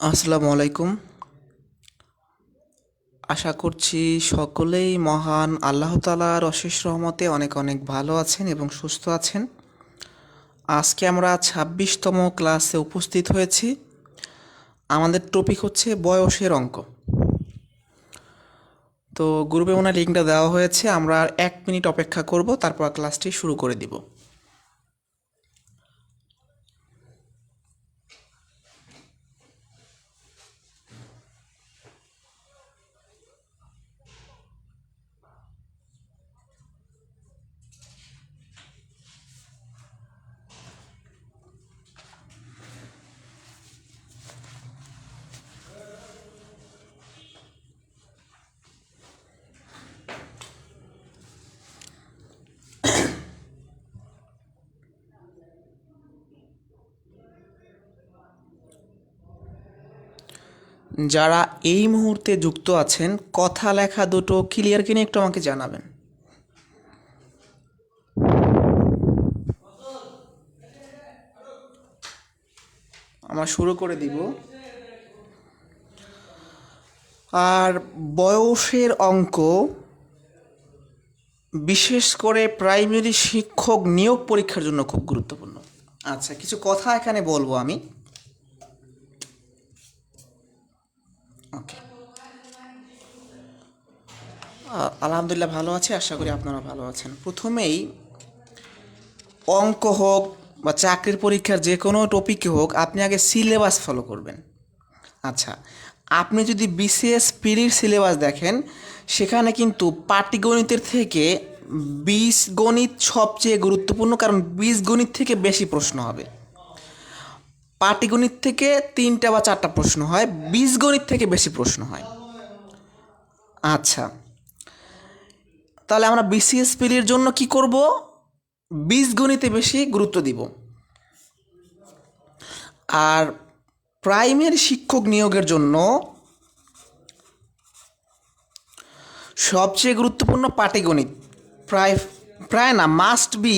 আসসালামু আলাইকুম। আশা করছি সকলেই মহান আল্লাহ তাআলার অশেষ রহমতে অনেক অনেক ভালো আছেন এবং সুস্থ আছেন। আজকে আমরা ২৬তম ক্লাসে উপস্থিত হয়েছি। আমাদের টপিক হচ্ছে বয়সের অঙ্ক। তো গ্রুপে ওনার লিঙ্কটা দেওয়া হয়েছে, আমরা আর ১ মিনিট অপেক্ষা করব, তারপর ক্লাসটি শুরু করে দিব। যারা এই মুহূর্তে যুক্ত আছেন, কথা লেখা দুটো ক্লিয়ার কিনে একটু আমাকে জানাবেন। আমরা শুরু করে দিব। আর বয়সের অঙ্ক বিশেষ করে প্রাইমারি শিক্ষক নিয়োগ পরীক্ষার জন্য খুব গুরুত্বপূর্ণ। আচ্ছা, কিছু কথা এখানে বলবো আমি। ওকে, আলহামদুলিল্লাহ ভালো আছি, আশা করি আপনারা ভালো আছেন। প্রথমেই অঙ্ক হোক বা চাকরির পরীক্ষার যে কোনো টপিকে হোক, আপনি আগে সিলেবাস ফলো করবেন। আচ্ছা, আপনি যদি বিসিএস পিরির সিলেবাস দেখেন, সেখানে কিন্তু পাটিগণিতের থেকে বীজগণিত সবচেয়ে গুরুত্বপূর্ণ, কারণ বীজগণিত থেকে বেশি প্রশ্ন হবে। পাটিগণিত থেকে ৩টা বা ৪টা প্রশ্ন হয়, বীজগণিত থেকে বেশি প্রশ্ন হয়। আচ্ছা, তাহলে আমরা বিসিএস পিরির জন্য কি করব? বীজগণিতে বেশি গুরুত্ব দিব। আর প্রাইমারি শিক্ষক নিয়োগের জন্য সবচেয়ে গুরুত্বপূর্ণ পাটিগণিত। প্রায় প্রায় না, মাস্ট বি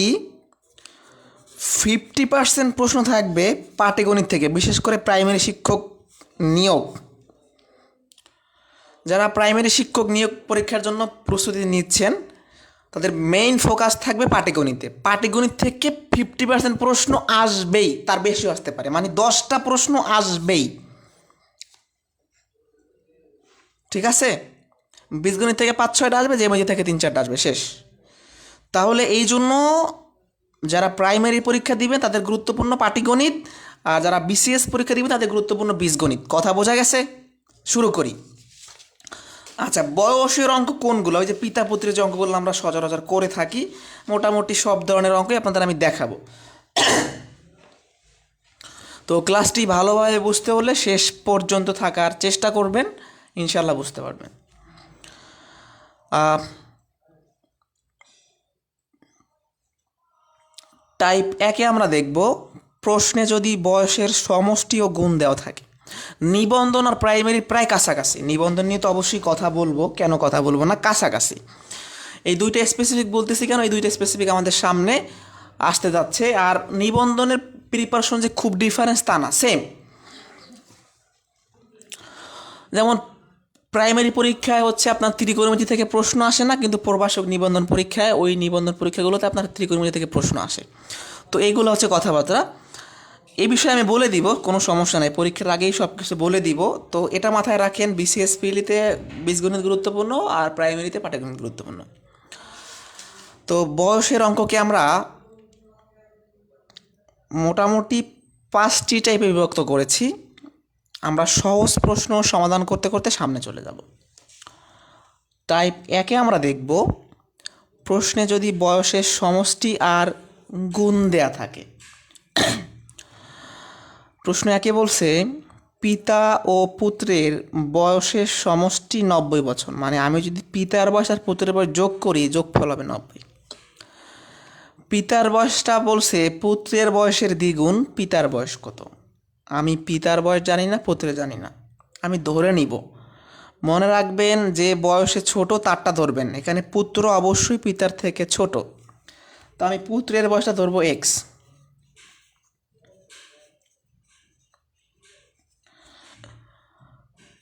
50% প্রশ্ন থাকবে পাটিগণিত থেকে, বিশেষ করে প্রাইমারি শিক্ষক নিয়োগ। যারা প্রাইমারি শিক্ষক নিয়োগ পরীক্ষার জন্য প্রস্তুতি নিচ্ছেন, তাদের মেইন ফোকাস থাকবে পাটিগণিতে। পাটিগণিত থেকে 50% প্রশ্ন আসবেই, তার বেশিও আসতে পারে, মানে 10টা প্রশ্ন আসবেই। ঠিক আছে? বীজগণিত থেকে 5-6টা আসবে, জ্যামিতি থেকে 3-4টা আসবে, শেষ। তাহলে এই জন্য যারা প্রাইমারি পরীক্ষা দিবে তাদের গুরুত্বপূর্ণ পাটিগণিত, আর যারা বিসিএস পরীক্ষা দিবে তাদের গুরুত্বপূর্ণ বীজগণিত। কথা বোঝা গেছে? শুরু করি। আচ্ছা, বয়সের অঙ্ক কোনগুলো? ওই যে পিতা পুত্রের যে অঙ্কগুলো আমরা সচরাচর করে থাকি, মোটামুটি সব ধরনের অঙ্কই আপনাদের আমি দেখাবো। তো ক্লাসটি ভালোভাবে বুঝতে হলে শেষ পর্যন্ত থাকার চেষ্টা করবেন, ইনশাল্লাহ বুঝতে পারবেন। টাইপ 1-এ আমরা দেখব, প্রশ্নে যদি বয়সের সমষ্টি ও গুণ দেওয়া থাকে। নিবন্ধন আর প্রাইমারি প্রায় কাছাকাছি। নিবন্ধন নিয়ে তো অবশ্যই কথা বলবো, কেন কথা বলবো না, কাছাকাছি। এই দুইটা স্পেসিফিক বলতেছি কেন, এই দুইটা স্পেসিফিক আমাদের সামনে আসতে যাচ্ছে। আর নিবন্ধনের প্রিপারেশন যে খুব ডিফারেন্স তা না, সেম। যেমন প্রাইমারি পরীক্ষায় হচ্ছে আপনার ত্রিকোণমিতি থেকে প্রশ্ন আসে না, কিন্তু প্রভাষক নিবন্ধন পরীক্ষায় ওই নিবন্ধন পরীক্ষাগুলোতে আপনার ত্রিকোণমিতি থেকে প্রশ্ন আসে। তো এইগুলো হচ্ছে কথাবার্তা। এই বিষয়ে আমি বলে দিব, কোনো সমস্যা নেই, পরীক্ষার আগেই সব কিছু বলে দিব। তো এটা মাথায় রাখেন, বিসিএস পিলিতে বীজগণিত গুরুত্বপূর্ণ আর প্রাইমারিতে পাটিগণিত গুরুত্বপূর্ণ। তো বয়সের অঙ্ককে আমরা মোটামুটি 5টি টাইপে বিভক্ত করেছি। আমরা সহজ প্রশ্ন সমাধান করতে করতে সামনে চলে যাব। টাইপ 1-এ আমরা দেখব, প্রশ্নে যদি বয়সের সমষ্টি আর গুণ দেয়া থাকে। প্রশ্ন 1-এ বলছে, পিতা ও পুত্রের বয়সের সমষ্টি 90 বছর। মানে আমি যদি পিতার বয়স আর পুত্রের বয়স যোগ করি, যোগফল হবে 90। পিতার বয়সটা বলছে পুত্রের বয়সের দ্বিগুণ, পিতার বয়স কত? আমি পিতার বয়স জানি না, পুত্রের জানি না, আমি ধরে নিব। মনে রাখবেন, যে বয়সে ছোট তারটা ধরবেন। এখানে পুত্র অবশ্যই পিতার থেকে ছোট, তো আমি পুত্রের বয়সটা ধরবো এক্স।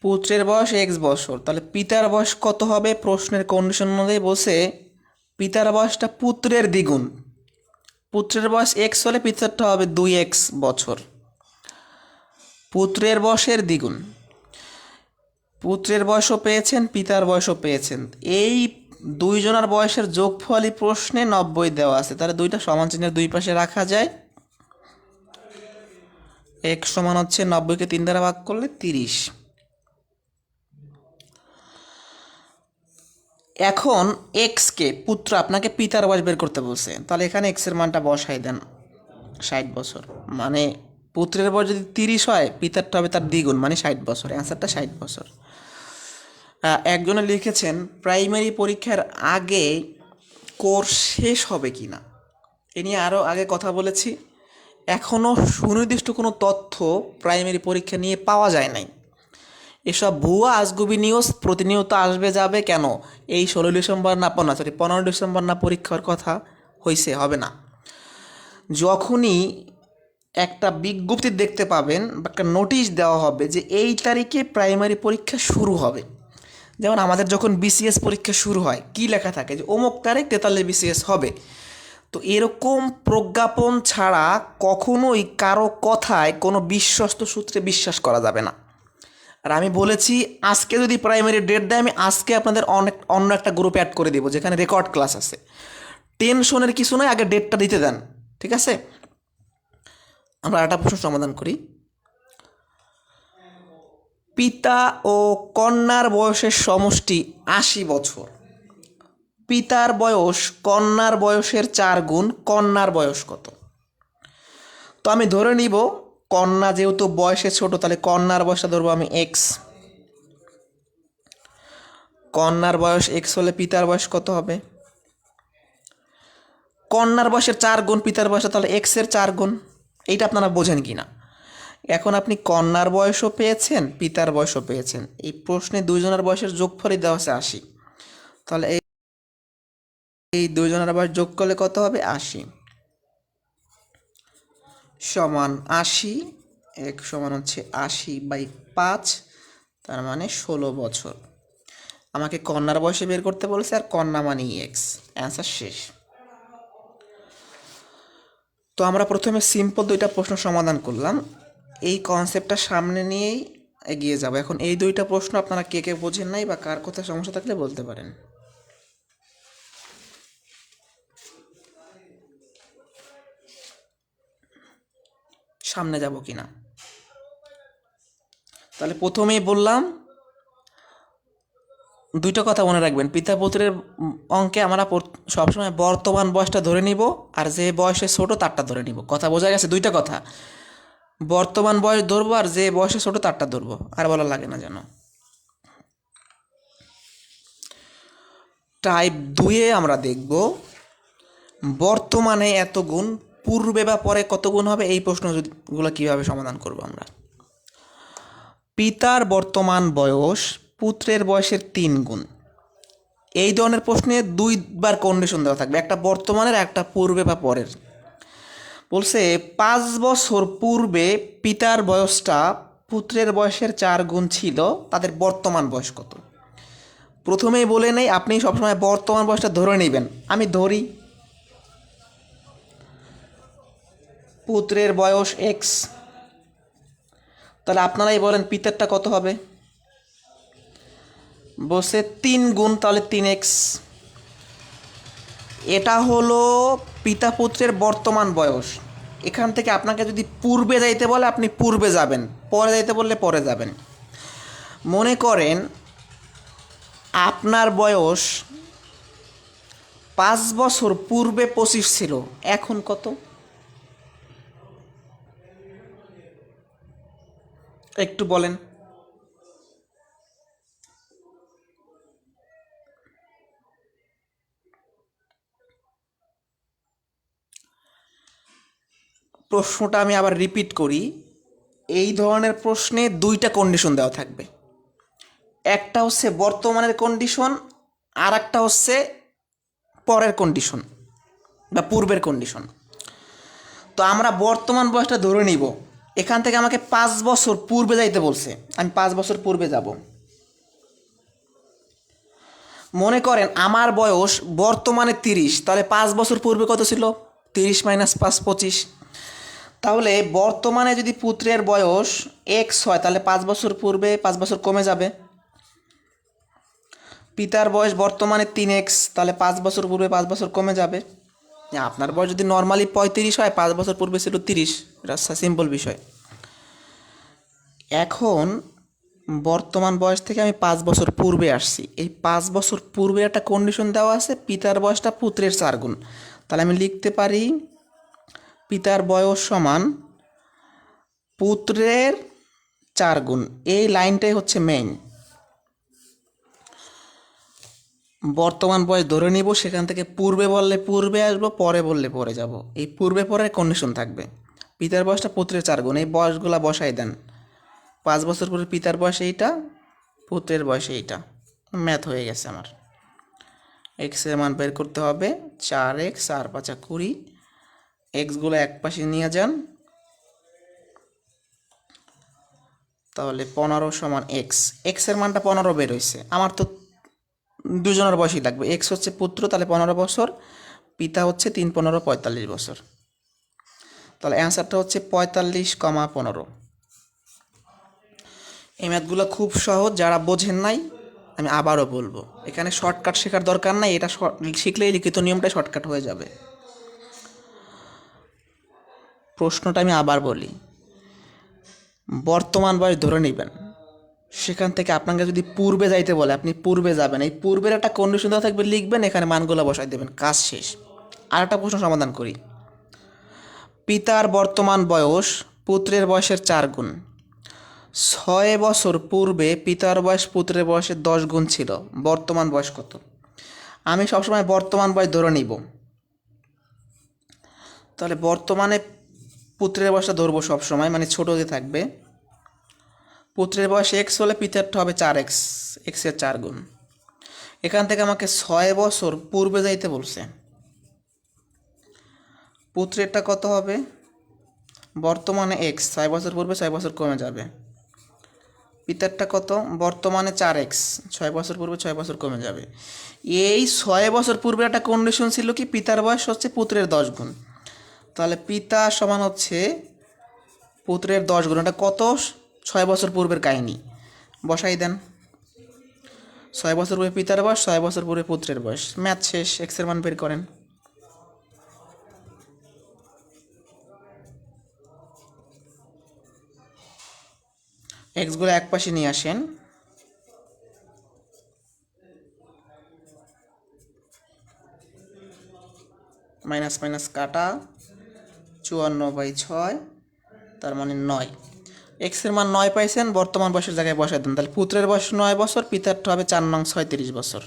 পুত্রের বয়স এক্স বছর, তাহলে পিতার বয়স কত হবে? প্রশ্নের কন্ডিশন অনুযায়ী বলছে পিতার বয়সটা পুত্রের দ্বিগুণ। পুত্রের বয়স এক্স হলে পিতারটা হবে 2x বছর, পুত্রের বয়সের দ্বিগুণ। পুত্রের বয়সও পেয়েছেন, পিতার বয়সও পেয়েছেন। এই দুইজনের বয়সের যোগফলই প্রশ্নে 90 দেওয়া আছে, তাহলে দুইটা সমান চিহ্নের দুই পাশে রাখা যায়। x সমান হচ্ছে 90কে 3 দ্বারা ভাগ করলে 30। এখন এক্সকে পুত্র আপনাকে পিতার বয়স বের করতে বলছে, তাহলে এখানে এক্সের মানটা বসাই দেন 60 বছর। মানে পুত্রের বয়স যদি 30 হয়, পিতারটা হবে তার দ্বিগুণ, মানে 60 বছর। অ্যান্সারটা 60 বছর। একজনে লিখেছেন প্রাইমারি পরীক্ষার আগে কোর্স শেষ হবে কি না, এ নিয়ে আরও আগে কথা বলেছি। এখনও সুনির্দিষ্ট কোনো তথ্য প্রাইমারি পরীক্ষা নিয়ে পাওয়া যায় নাই। এসব ভুয়া আজগুবি নিউজ প্রতিনিয়ত আসবে যাবে। কেন এই 16 ডিসেম্বর না 15 ডিসেম্বর না পরীক্ষার কথা হয়েছে? হবে না। যখনই একটা বিজ্ঞপ্তি দেখতে পাবেন বা একটা নোটিশ দেওয়া হবে যে এই তারিখে প্রাইমারি পরীক্ষা শুরু হবে, যেমন আমাদের যখন বিসিএস পরীক্ষা শুরু হয় কি লেখা থাকে যে অমুক তারিখ 43 বিসিএস হবে। তো এরকম প্রজ্ঞাপন ছাড়া কখনোই কারো কথায় কোনো বিশ্বস্ত সূত্রে বিশ্বাস করা যাবে না। আর আমি বলেছি আজকে যদি প্রাইমারি ডেট দেয়, আমি আজকে আপনাদের অন্য একটা গ্রুপে অ্যাড করে দেবো যেখানে রেকর্ড ক্লাস আছে। টেনশনের কিছু নয়, আগে ডেটটা দিতে দেন, ঠিক আছে? আমরা একটা প্রশ্ন সমাধান করি। পিতা ও কন্যার বয়সের সমষ্টি 80 বছর। পিতার বয়স কন্যার বয়সের 4 গুণ, কন্যার বয়স কত? তো আমি ধরে নিব কন্যা যেহেতু বয়সে ছোট, তাহলে কন্যার বয়সটা ধরবো আমি এক্স। কন্যার বয়স এক্স হলে পিতার বয়স কত হবে? কন্যার বয়সের 4 গুণ পিতার বয়সে, তাহলে এক্সের 4 গুণ। এইটা আপনারা বোঝেন কি না? এখন আপনি কন্যার বয়সও পেয়েছেন, পিতার বয়সও পেয়েছেন। এই প্রশ্নে দুইজনের বয়সের যোগফলই দেওয়া আছে 80। তাহলে এই দুইজনের বয়স যোগ করলে কত হবে? 80 সমান 80। এক সমান হচ্ছে 80/5, তার মানে 16 বছর। আমাকে কন্যার বয়সে বের করতে বলেছে, আর কন্যা মানে এক্স। অ্যান্সার শেষ। তো আমরা প্রথমে সিম্পল দুইটা প্রশ্ন সমাধান করলাম, এই কনসেপ্টটা সামনে নিয়েই এগিয়ে যাব। এখন এই দুইটা প্রশ্ন আপনারা কে কে বোঝেন নাই বা কার কোথায় সমস্যা থাকলে বলতে পারেন। সামনে যাব কি না? তাহলে প্রথমেই বললাম দুইটা কথা মনে রাখবেন। পিতা পুত্রের অঙ্কে আমরা সবসময় বর্তমান বয়সটা ধরে নিব, আর যে বয়সে ছোট তারটা ধরে নিব। কথা বোঝা গেছে? দুইটা কথা, বর্তমান বয়স ধরবো আর যে বয়সে ছোট তারটা ধরবো, আর বলা লাগে না যেন। টাইপ 2-এ আমরা দেখব বর্তমানে এত গুণ, পূর্বে বা পরে কত গুণ হবে, এই প্রশ্নগুলো কীভাবে সমাধান করব আমরা। পিতার বর্তমান বয়স পুত্রের বয়সের 3 গুণ। এই ধরনের প্রশ্নে দুইবার কন্ডিশন দেওয়া থাকবে, একটা বর্তমানের, একটা পূর্বে বা পরের। বলছে 5 বছর পূর্বে পিতার বয়সটা পুত্রের বয়সের 4 গুণ ছিল, তাদের বর্তমান বয়স কত? প্রথমেই বলে নেই, আপনি সবসময় বর্তমান বয়সটা ধরে নেবেন। আমি ধরি পুত্রের বয়স এক্স, তাহলে আপনারাই বলেন পিতারটা কত হবে? বলছে 3 গুণ, তাহলে 3x। এটা হলো পিতা পুত্রের বর্তমান বয়স। এখান থেকে আপনাকে যদি পূর্বে যাইতে বলে আপনি পূর্বে যাবেন, পরে যাইতে বললে পরে যাবেন। মনে করেন আপনার বয়স 5 বছর পূর্বে 25 ছিল, এখন কত? একটু বলেন। প্রশ্নটা আমি আবার রিপিট করি। এই ধরনের প্রশ্নে দুইটা কন্ডিশন দেওয়া থাকবে, একটা হচ্ছে বর্তমানের কন্ডিশন, আর একটা হচ্ছে পরের কন্ডিশন বা পূর্বের কন্ডিশন। তো আমরা বর্তমান বয়সটা ধরে নিব, এখান থেকে আমাকে 5 বছর পূর্বে যাইতে বলছে, আমি 5 বছর পূর্বে যাব। মনে করেন আমার বয়স বর্তমানে 30, তাহলে 5 বছর পূর্বে কত ছিল? 30 - 5 25। তাহলে বর্তমানে যদি পুত্রের বয়স এক্স হয় তাহলে 5 বছর পূর্বে 5 বছর কমে যাবে। পিতার বয়স বর্তমানে 3x, তাহলে 5 বছর পূর্বে 5 বছর কমে যাবে। আপনার বয়স যদি নর্মালি 35 হয়, 5 বছর পূর্বে ছিল 30, এটা সিম্পল বিষয়। এখন বর্তমান বয়স থেকে আমি 5 বছর পূর্বে আসছি, এই 5 বছর পূর্বে একটা কন্ডিশন দেওয়া আছে, পিতার বয়সটা পুত্রের 4 গুণ। তাহলে আমি লিখতে পারি পিতার বয়স সমান পুত্রের 4 গুণ। এই লাইনটাই হচ্ছে মেইন। বর্তমান বয়স ধরে নিব, সেখান থেকে পূর্বে বললে পূর্বে আসবো, পরে বললে পরে যাব। এই পূর্বে পরের কন্ডিশন থাকবে। পিতার বয়সটা পুত্রের 4 গুণ, এই বয়সগুলা বসাই দেন। 5 বছর পরে পিতার বয়স এইটা, পুত্রের বয়স এইটা, ম্যাথ হয়ে গেছে আমার। এক্সের মান বের করতে হবে 4x, 4 5 20। এক্সগুলো এক পাশে নিয়ে যান, তাহলে 15 সমান এক্স। এক্সের মানটা 15 বের হয়েছে। আমার তো দুজনের বয়সই লাগবে। এক্স হচ্ছে পুত্র, তাহলে 15 বছর, পিতা হচ্ছে 3 15 45 বছর। তাহলে অ্যান্সারটা হচ্ছে 45,15। এই ম্যাথগুলো খুব সহজ, যারা বোঝেন নাই আমি আবারও বলবো, এখানে শর্টকাট শেখার দরকার নাই, এটা শিখলেই লিখিত নিয়মটাই শর্টকাট হয়ে যাবে। প্রশ্নটা আমি আবার বলি, বর্তমান বয়স ধরে নেবেন, সেখান থেকে আপনাকে যদি পূর্বে যাইতে বলে আপনি পূর্বে যাবেন, এই পূর্বের একটা কন্ডিশন দেওয়া থাকবে, লিখবেন, এখানে মানগুলো বসাই দেবেন, কাজ শেষ। আর একটা প্রশ্ন সমাধান করি। পিতার বর্তমান বয়স পুত্রের বয়সের 4 গুণ। 6 বছর পূর্বে পিতার বয়স পুত্রের বয়সের 10 গুণ ছিল, বর্তমান বয়স কত? আমি সবসময় বর্তমান বয়স ধরে নিব, তাহলে বর্তমানে পুত্রের বয়সটা ধরবো সবসময়, মানে ছোটো যে থাকবে। পুত্রের বয়স এক্স হলে পিতারটা হবে 4x, এক্সের 4 গুণ। এখান থেকে আমাকে 6 বছর পূর্বে যাইতে বলছে, পুত্রেরটা কত হবে? বর্তমানে এক্স, 6 বছর পূর্বে 6 বছর কমে যাবে। পিতারটা কত? বর্তমানে 4x, 6 বছর পূর্বে 6 বছর কমে যাবে। এই 6 বছর পূর্বে একটা কন্ডিশন ছিল কি, পিতার বয়স হচ্ছে পুত্রের 10 গুণ। তাহলে পিতা সমান হচ্ছে পুত্রের 10 গুণ। এটা কত? 6 বছর পূর্বের কাহিনী, বসাই দেন। 6 বছর পূর্বে পিতার বয়স, 6 বছর পূর্বে পুত্রের বয়স, ম্যাথ শেষ। এক্সের মান বের করেন। এক্সগুলো এক পাশে নিয়ে আসেন, মাইনাস মাইনাস কাটা, 54/6, তার মানে 9। এক্সের মান 9 পাইছেন, বর্তমান বয়সের জায়গায় বসাই দেন। তাহলে পুত্রের বয়স 9 বছর, পিতারটা হবে 4 নং 36 বছর।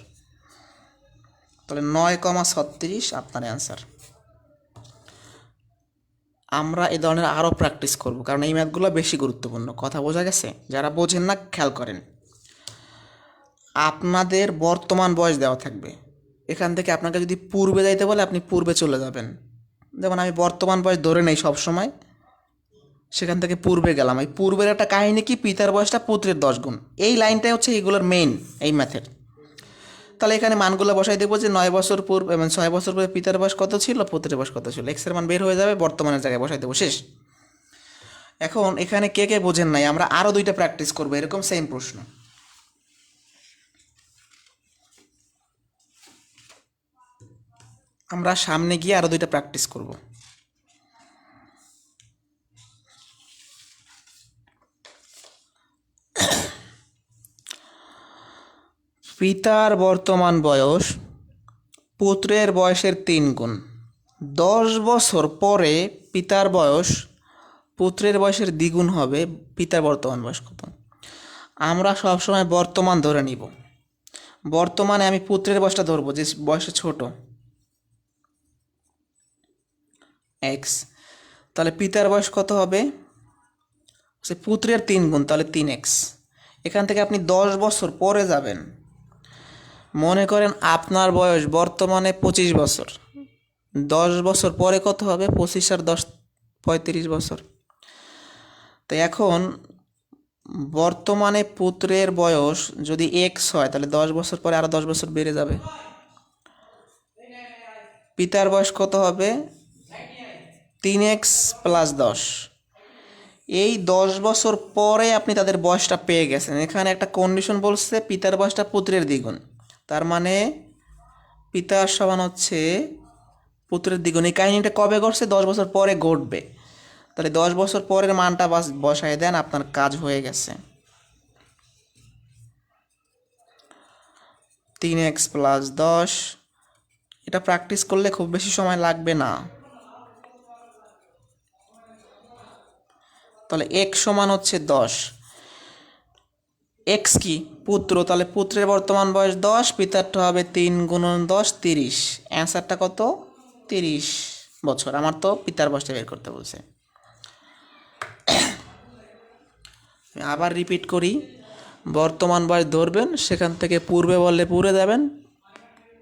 তাহলে 9,36 আপনার অ্যান্সার। আমরা এই ধরনের আরও প্র্যাকটিস করব, কারণ এই ম্যাথগুলো বেশি গুরুত্বপূর্ণ। কথা বোঝা গেছে? যারা বোঝেন না খেয়াল করেন। আপনাদের বর্তমান বয়স দেওয়া থাকবে, এখান থেকে আপনাকে যদি পূর্বে যাইতে বলে আপনি পূর্বে চলে যাবেন। যেমন আমি বর্তমান বয়স ধরে নেই সবসময়, সেখান থেকে পূর্বে গেলাম। এই পূর্বের একটা কাহিনী কি, পিতার বয়সটা পুত্রের 10 গুণ। এই লাইনটাই হচ্ছে এইগুলোর মেইন, এই ম্যাথের। তাহলে এখানে মানগুলো বসাই দেবো যে 9 বছর পূর্বে, মানে 6 বছর পূর্বে পিতার বয়স কত ছিল, পুত্রের বয়স কত ছিল, এক্সের মান বের হয়ে যাবে, বর্তমানের জায়গায় বসাই দেবো, শেষ। এখন এখানে কে কে বোঝেন নাই, আমরা আরও 2টা প্র্যাকটিস করবো এরকম সেম প্রশ্ন। আমরা সামনে গিয়ে আরও 2টা প্র্যাকটিস করব। পিতার বর্তমান বয়স পুত্রের বয়সের 3 গুণ। 10 বছর পরে পিতার বয়স পুত্রের বয়সের দ্বিগুণ হবে, পিতার বর্তমান বয়স কত? আমরা সবসময় বর্তমান ধরে নিব। বর্তমানে আমি পুত্রের বয়সটা ধরবো, যে বয়সে ছোট, এক্স। তাহলে পিতার বয়স কত হবে? সে পুত্রের 3 গুণ, তাহলে 3x। এখান থেকে আপনি 10 বছর পরে যাবেন। মনে করেন আপনার বয়স বর্তমানে 25 বছর, 10 বছর পরে কত হবে? 25 আর 10 35 বছর। তো এখন বর্তমানে পুত্রের বয়স যদি এক্স হয় তাহলে 10 বছর পরে আরও 10 বছর বেড়ে যাবে। পিতার বয়স কত হবে? 3x+10। এই 10 বছর পরে আপনি তাদের বয়সটা পেয়ে গেছেন। এখানে একটা কন্ডিশন বলছে পিতার বয়সটা পুত্রের দ্বিগুণ, তার মানে পিতার সমান হচ্ছে পুত্রের দ্বিগুণ। এই কাহিনীটা কবে ঘটছে? 10 বছর পরে ঘটবে। তাহলে 10 বছর পরের মানটা বসায় দেন, আপনার কাজ হয়ে গেছে। 3x+10, এটা প্র্যাকটিস করলে খুব বেশি সময় লাগবে না। তাহলে এক্স সমান হচ্ছে 10। এক্স কি? পুত্র, তাহলে পুত্রের বর্তমান বয়স 10, পিতারটা হবে 3 × 10 30। অ্যান্সারটা কত? 30 বছর। আমার তো পিতার বয়সটা বের করতে বলছে। আবার রিপিট করি, বর্তমান বয়স ধরবেন, সেখান থেকে পূর্বে বললে পূর্বে যাবেন,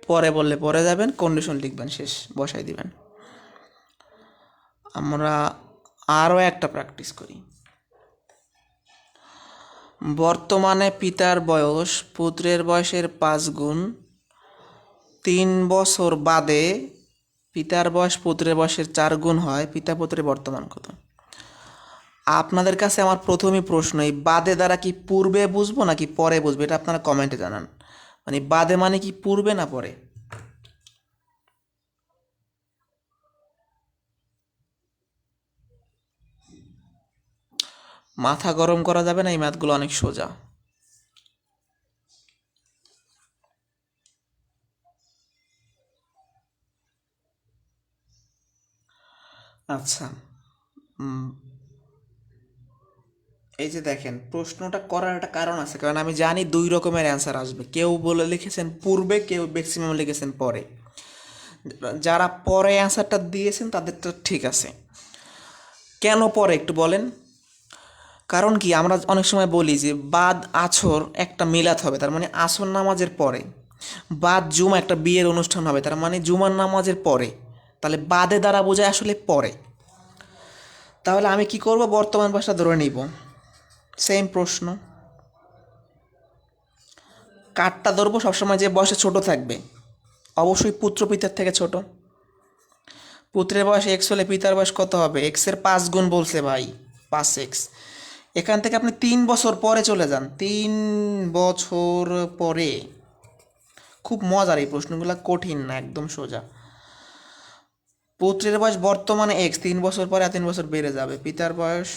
পরে বললে পরে যাবেন, কন্ডিশন লিখবেন, শেষ বসাই দিবেন। আমরা আরও একটা প্র্যাকটিস করি। বর্তমানে পিতার বয়স পুত্রের বয়সের 5 গুণ। 3 বছর বাদে পিতার বয়স পুত্রের বয়সের 4 গুণ হয়, পিতা পুত্রের বর্তমান কত? আপনাদের কাছে আমার প্রথমেই প্রশ্ন, এই বাদে দ্বারা কি পূর্বে বুঝবো নাকি পরে বুঝবো? এটা আপনারা কমেন্টে জানান। মানে বাদে মানে কি পূর্বে না পরে? মাথা গরম করা যাবে না, এই ম্যাথগুলো অনেক সোজা। আচ্ছা, এই যে দেখেন, প্রশ্নটা করার একটা কারণ আছে, কারণ আমি জানি 2 রকমের অ্যান্সার আসবে। কেউ বলে লিখেছেন পূর্বে, কেউ ম্যাক্সিমাম লিখেছেন পরে। যারা পরে অ্যান্সারটা দিয়েছেন তাদেরটা ঠিক আছে। কেন পরে একটু বলেন? কারণ কি, আমরা অনেক সময় বলি যে বাদ আছর একটা মিলাত হবে, তার মানে আসর নামাজের পরে। বাদ জুমা একটা বিয়ের অনুষ্ঠান হবে, তার মানে জুমার নামাজের পরে। তাহলে বাদে দ্বারা বোঝায় আসলে পরে। তাহলে আমি কি করব? বর্তমান ভাষা ধরে নিব। সেম প্রশ্ন, কাঠটা ধরবো সবসময় যে বয়সে ছোট থাকবে, অবশ্যই পুত্র পিতার থেকে ছোট। পুত্রের বয়স এক্স হলে পিতার বয়স কত হবে? এক্সের 5 গুণ বলছে ভাই, 5x। এখান থেকে আপনি 3 বছর পরে চলে যান, 3 বছর পরে। খুব মজার এই প্রশ্নগুলো, কঠিন না, একদম সোজা। পুত্রের বয়স বর্তমানে এক্স, 3 বছর পরে 3 বছর বেড়ে যাবে। পিতার বয়স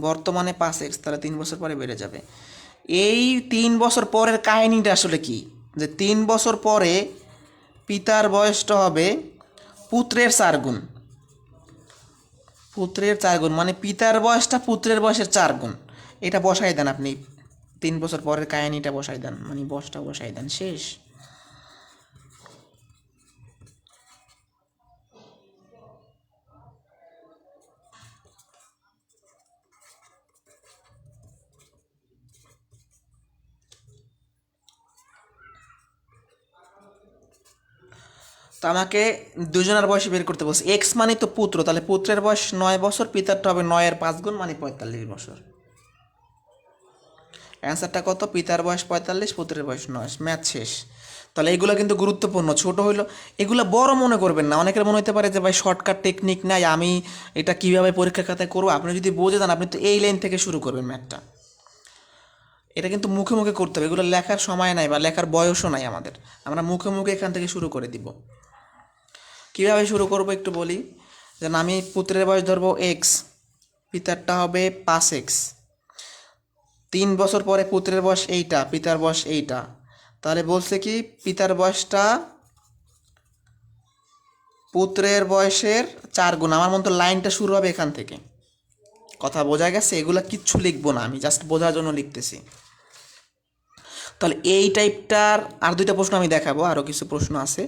বর্তমানে 5x, তাহলে 3 বছর পরে বেড়ে যাবে। এই 3 বছর পরের কাহিনীটা আসলে কি, যে 3 বছর পরে পিতার বয়সটা হবে পুত্রের 4 গুণ। পুত্রের 4 গুণ মানে পিতার বয়সটা পুত্রের বয়সের 4 গুণ। এটা বসাই দেন আপনি, 3 বছর পরের কাহিনীটা বসাই দেন, মানে বসটা বসাই দেন, শেষ। তো আমাকে দুজনের বয়স বের করতে বলছে। এক্স মানে তো পুত্র, তাহলে পুত্রের বয়স 9 বছর, পিতারটা হবে 9-এর 5 গুণ মানে 45 বছর। অ্যান্সারটা কত? পিতার বয়স 45, পুত্রের বয়স 9। ম্যাথ শেষ। তাহলে এগুলো কিন্তু গুরুত্বপূর্ণ, ছোট হইলো এগুলো বড় মনে করবেন না। অনেকের মনে হতে পারে যে ভাই শর্টকাট টেকনিক নাই, আমি এটা কীভাবে পরীক্ষার খাতায় করবো। আপনি যদি বুঝে যান, আপনি তো এই লাইন থেকে শুরু করবেন ম্যাথটা। এটা কিন্তু মুখে মুখে করতে হবে, এগুলো লেখার সময় নাই বা লেখার বয়সও নাই আমাদের। আমরা মুখে মুখে এখান থেকে শুরু করে দিব। কীভাবে শুরু করব একটু বলি। যেন আমি পুত্রের বয়স ধরবো এক্স, পিতারটা হবে 5x। 3 বছর পরে পুত্রের বয়স এইটা, পিতার বয়স এইটা। তাহলে বলছে কি, পিতার বয়সটা পুত্রের বয়সের 4 গুণ। আমার মতো লাইনটা শুরু হবে এখান থেকে। কথা বোঝা গেছে? এগুলো কিচ্ছু লিখবো না, আমি জাস্ট বোঝার জন্য লিখতেছি। তাহলে এই টাইপটার আর 2টা প্রশ্ন আমি দেখাবো, আরও কিছু প্রশ্ন আছে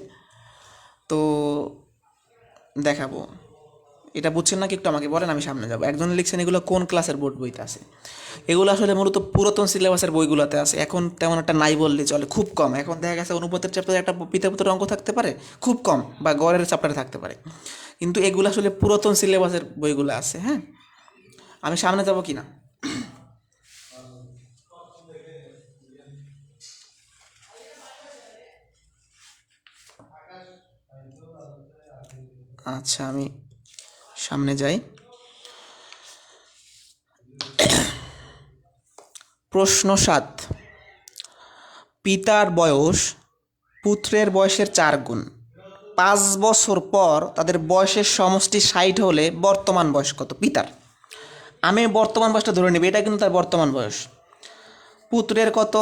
তো দেখাবো। এটা বুঝছেন না কি একটু আমাকে বলেন, আমি সামনে যাবো। একজন লিখছেন এগুলো কোন ক্লাসের বোর্ড বইতে আছে? এগুলো আসলে মূলত পুরাতন সিলেবাসের বইগুলোতে আছে, এখন তেমন একটা নাই বললেই চলে, খুব কম। এখন দেখা গেছে অনুপাতের চ্যাপ্টারে একটা পিতাপুত্রের অঙ্ক থাকতে পারে খুব কম, বা গড়ের চ্যাপ্টারে থাকতে পারে, কিন্তু এগুলো আসলে পুরাতন সিলেবাসের বইগুলো আছে। হ্যাঁ, আমি সামনে যাব কি না? আচ্ছা, আমি সামনে যাই। প্রশ্ন 7, পিতার বয়স পুত্রের বয়সের 4 গুণ। 5 বছর পর তাদের বয়সের সমষ্টি 60 হলে বর্তমান বয়স কত পিতার? আমি বর্তমান বয়সটা ধরে নেব, এটা কিন্তু তার বর্তমান বয়স। পুত্রের কত?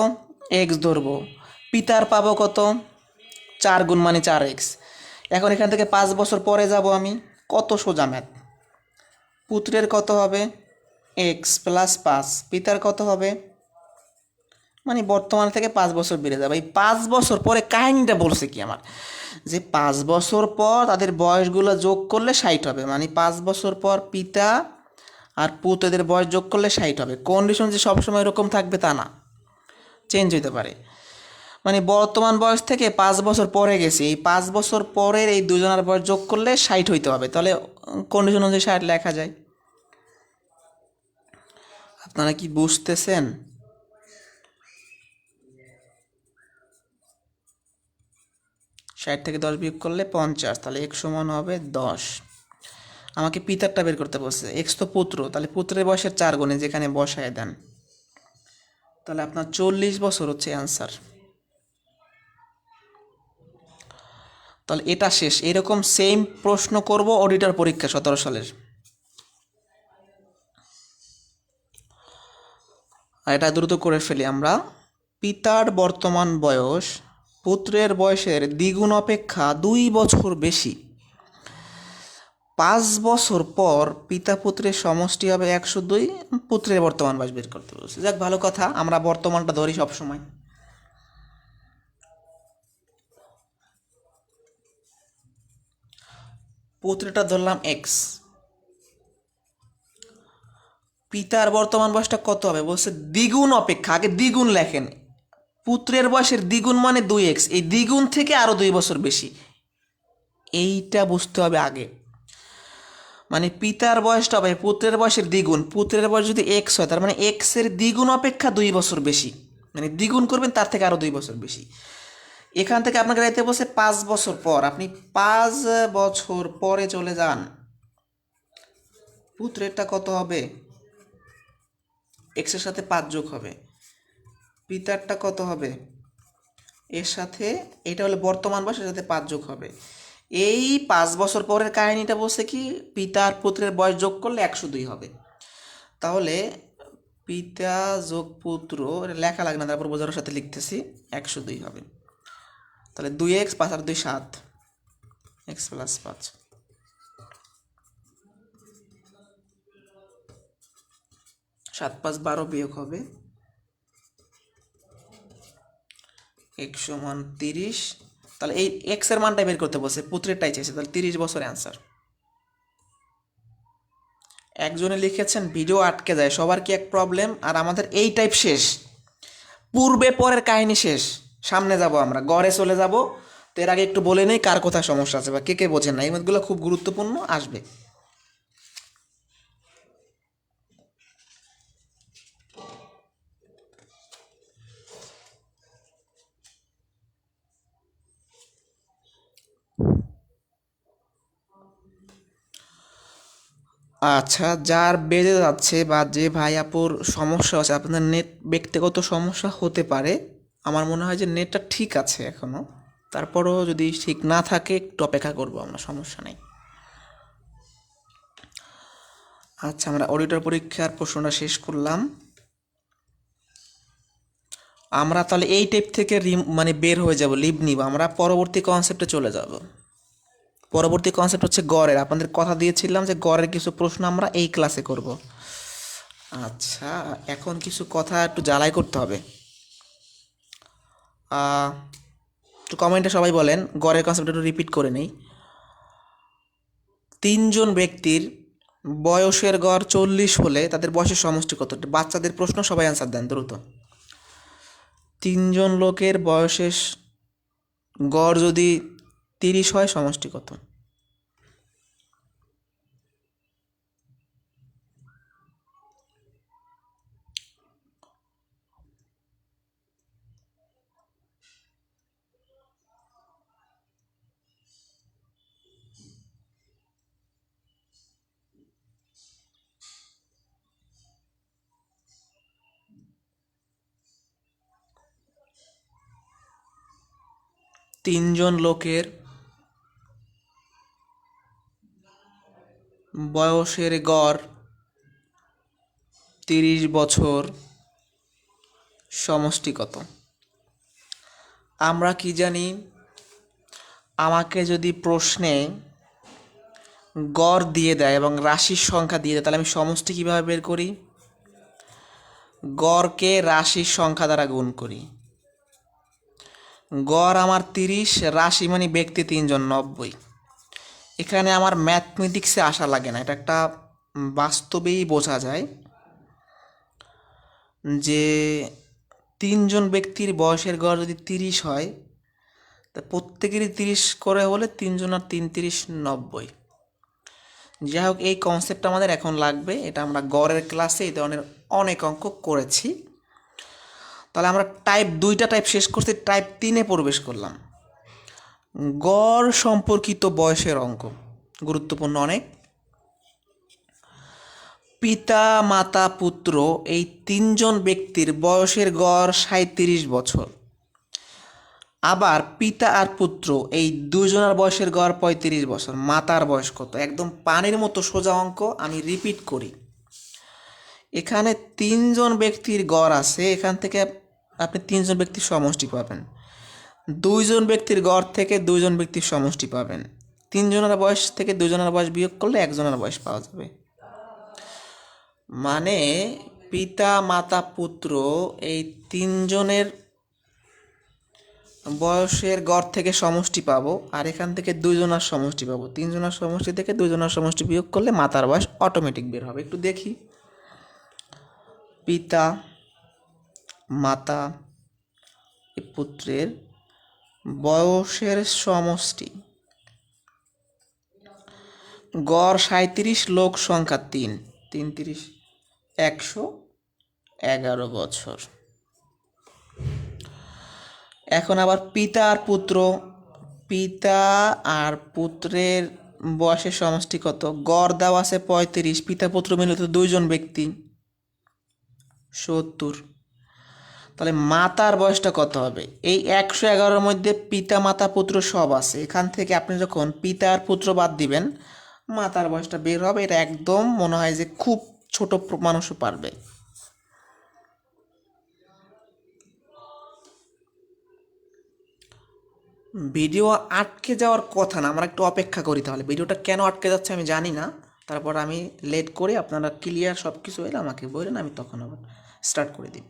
এক্স ধরবো। পিতার পাবো কত? 4 গুণ মানে 4x। এখন এখান থেকে 5 বছর পরে যাব আমি, কত সোজা ম্যাথ। পুত্রের কত হবে? এক্স প্লাস 5, পিতার কত হবে? মানে বর্তমান থেকে 5 বছর বেড়ে যাবে। এই 5 বছর পরে কাহিনিটা বলছে কি আমার, যে 5 বছর পর তাদের বয়সগুলো যোগ করলে 60 হবে, মানে 5 বছর পর পিতা আর পুত্রদের বয়স যোগ করলে 60 হবে। কন্ডিশন যে সবসময় এরকম থাকবে তা না, চেঞ্জ হতে পারে। মানে বর্তমান বয়স থেকে 5 বছর পরে গেছে, এই 5 বছর পরের এই দুজনের বয়স যোগ করলে 60 হইতে হবে, তাহলে কন্ডিশন অনুযায়ী 60 লেখা যায়। আপনারা কি বুঝতেছেন? ষাট থেকে 10 বিয়োগ করলে 50, তাহলে x সমান হবে 10। আমাকে পিতারটা বের করতে বলছে, x তো পুত্র, তাহলে পুত্রের বয়সের 4 গুণে যেখানে বসায় দেন, তাহলে আপনার 40 বছর হচ্ছে অ্যান্সার। তাহলে এটা শেষ। এরকম সেম প্রশ্ন করব অডিটর পরীক্ষা 17 সালের। আর এটা দ্রুত করে ফেলি আমরা। পিতার বর্তমান বয়স পুত্রের বয়সের দ্বিগুণ অপেক্ষা 2 বছর বেশি। 5 বছর পর পিতা পুত্রের সমষ্টি হবে 102। পুত্রের বর্তমান বয়স বের করতে বলছে। যাক, ভালো কথা, আমরা বর্তমানটা ধরি সবসময়। পুত্রটা ধরলাম এক্স, পিতার বর্তমান বয়সটা কত হবে বলছে? দ্বিগুণ অপেক্ষা, আগে দ্বিগুণ লেখেন। পুত্রের বয়সের দ্বিগুণ মানে 2x, এই দ্বিগুণ থেকে আরও 2 বছর বেশি, এইটা বুঝতে হবে আগে। মানে পিতার বয়সটা হবে পুত্রের বয়সের দ্বিগুণ, পুত্রের বয়স যদি এক্স হয় তার মানে এক্সের দ্বিগুণ অপেক্ষা 2 বছর বেশি, মানে দ্বিগুণ করবেন তার থেকে আরও 2 বছর বেশি। এখান থেকে আপনাকে রাইতে বসে 5 বছর পর, আপনি 5 বছর পরে চলে যান, পুত্রেরটা কত হবে? এক্সের সাথে 5 যোগ হবে। পিতারটা কত হবে? এর সাথে, এটা হলো বর্তমান বয়স, এর সাথে 5 যোগ হবে। এই 5 বছর পরের কাহিনীটা বলছে কি, পিতা আর পুত্রের বয়স যোগ করলে 102 হবে। তাহলে পিতা যোগ পুত্র, এটা লেখা লাগে না, তারপর বোঝানোর সাথে লিখতেছি, 102 হবে। তাহলে 2x, 5 আর 2 7, এক্স প্লাস 5। 7 5 12 বিয়োগ হবে x সমান 30। তাহলে এই এক্স এর মানটা বের করতে বলছে, পুত্রেরটাই চাইছে, তাহলে 30 বছর অ্যান্সার। একজনে লিখেছেন ভিডিও আটকে যায়, সবার কি এক প্রবলেম? আর আমাদের এই টাইপ শেষ, পূর্বে পরের কাহিনী শেষ। সামনে যাব আমরা, গড়ে চলে যাব। তো এর আগে একটু বলে নেই কার কোথায় সমস্যা আছে বা কে কে বোঝেন না, এই ম্যাথগুলো খুব গুরুত্বপূর্ণ, আসবে। আচ্ছা, যার বেজে যাচ্ছে বা যে ভাই আপুর সমস্যা আছে, আপনাদের নেট ব্যক্তিগত সমস্যা হতে পারে, আমার মনে হয় যে নেটটা ঠিক আছে এখনও, তারপরও যদি ঠিক না থাকে একটু অপেক্ষা করবো আমরা, সমস্যা নেই। আচ্ছা, আমরা অডিটর পরীক্ষার প্রশ্নটা শেষ করলাম। আমরা তাহলে এই টাইপ থেকে মানে বের হয়ে যাব, লিভ নিব, আমরা পরবর্তী কনসেপ্টে চলে যাব। পরবর্তী কনসেপ্ট হচ্ছে গড়ের। আপনাদের কথা দিয়েছিলাম যে গড়ের কিছু প্রশ্ন আমরা এই ক্লাসে করব। আচ্ছা, এখন কিছু কথা একটু জ্বালাই করতে হবে। একটু কমেন্টে সবাই বলেন, গড়ের কনসেপ্ট একটু রিপিট করে নেই। তিনজন ব্যক্তির বয়সের গড় 40 হলে তাদের বয়সের সমষ্টি কত? বাচ্চাদের প্রশ্ন, সবাই অ্যান্সার দেন দ্রুত। তিনজন লোকের বয়সের গড় যদি 30 হয়, সমষ্টি কত? তিনজন লোকের বয়সের গড় 30 বছর, সমষ্টি কত? আমরা কি জানি, আমাকে যদি প্রশ্নে গড় দিয়ে দেয় এবং রাশির সংখ্যা দিয়ে দেয়, তাহলে আমি সমষ্টি কীভাবে বের করি? গড়কে রাশির সংখ্যা দ্বারা গুণ করি। গড় আমার 30, রাশি মানে ব্যক্তি 3 জন, 90। এখানে আমার ম্যাথমেটিক্সে আসা লাগে না, এটা একটা বাস্তবেই বোঝা যায় যে 3 জন ব্যক্তির বয়সের গড় যদি 30 হয়, তা প্রত্যেকেরই 30 করে হলে 3 জন আর 3 30 90। যাই হোক, এই কনসেপ্ট আমাদের এখন লাগবে, এটা আমরা গড়ের ক্লাসে এই ধরনের অনেক অঙ্ক করেছি। তাহলে আমরা দুইটা টাইপ শেষ করছি, টাইপ 3-এ প্রবেশ করলাম। গড় সম্পর্কিত বয়সের অঙ্ক গুরুত্বপূর্ণ অনেক। পিতা মাতা পুত্র এই 3 জন ব্যক্তির বয়সের গড় 37 বছর। আবার পিতা আর পুত্র এই দুজনের বয়সের গড় 35 বছর। মাতার বয়স কত? একদম পানির মতো সোজা অঙ্ক। আমি রিপিট করি, এখানে 3 জন ব্যক্তির গড় আছে, এখান থেকে আপনি 3 জন ব্যক্তির সমষ্টি পাবেন। 2 জন ব্যক্তির গড় থেকে 2 জন ব্যক্তির সমষ্টি পাবেন। 3 জনের বয়স থেকে 2 জনের বয়স বিয়োগ করলে 1 জনের বয়স পাওয়া যাবে। মানে পিতা মাতা পুত্র এই 3 জনের বয়সের গড় থেকে সমষ্টি পাবো, আর এখান থেকে 2 জনের সমষ্টি পাবো। 3 জনের সমষ্টি থেকে 2 জনের সমষ্টি বিয়োগ করলে মাতার বয়স অটোমেটিক বের হবে। একটু দেখি, পিতা মাতা পুত্রের বয়সের সমষ্টি, গড় 37, লোক সংখ্যা 3, 3 30 111 বছর। এখন আবার পিতা আর পুত্রের বয়সের সমষ্টি কত? গড় দেওয়া আছে 35, পিতা পুত্র মিলে তো 2 জন ব্যক্তি, 70। তাহলে মাতার বয়সটা কত হবে? এই 111-র মধ্যে পিতা মাতা পুত্র সব আছে, এখান থেকে আপনি যখন পিতা আর পুত্র বাদ দিবেন, মাতার বয়সটা বের হবে। এটা একদম মনে হয় যে খুব ছোট মানুষও পারবে। ভিডিও আটকে যাওয়ার কথা না, আমরা একটু অপেক্ষা করি। তাহলে ভিডিওটা কেন আটকে যাচ্ছে আমি জানি না, তারপর আমি লেট করে আপনারা ক্লিয়ার সব কিছু হলে আমাকে বললেন, আমি তখন আবার স্টার্ট করে দিব।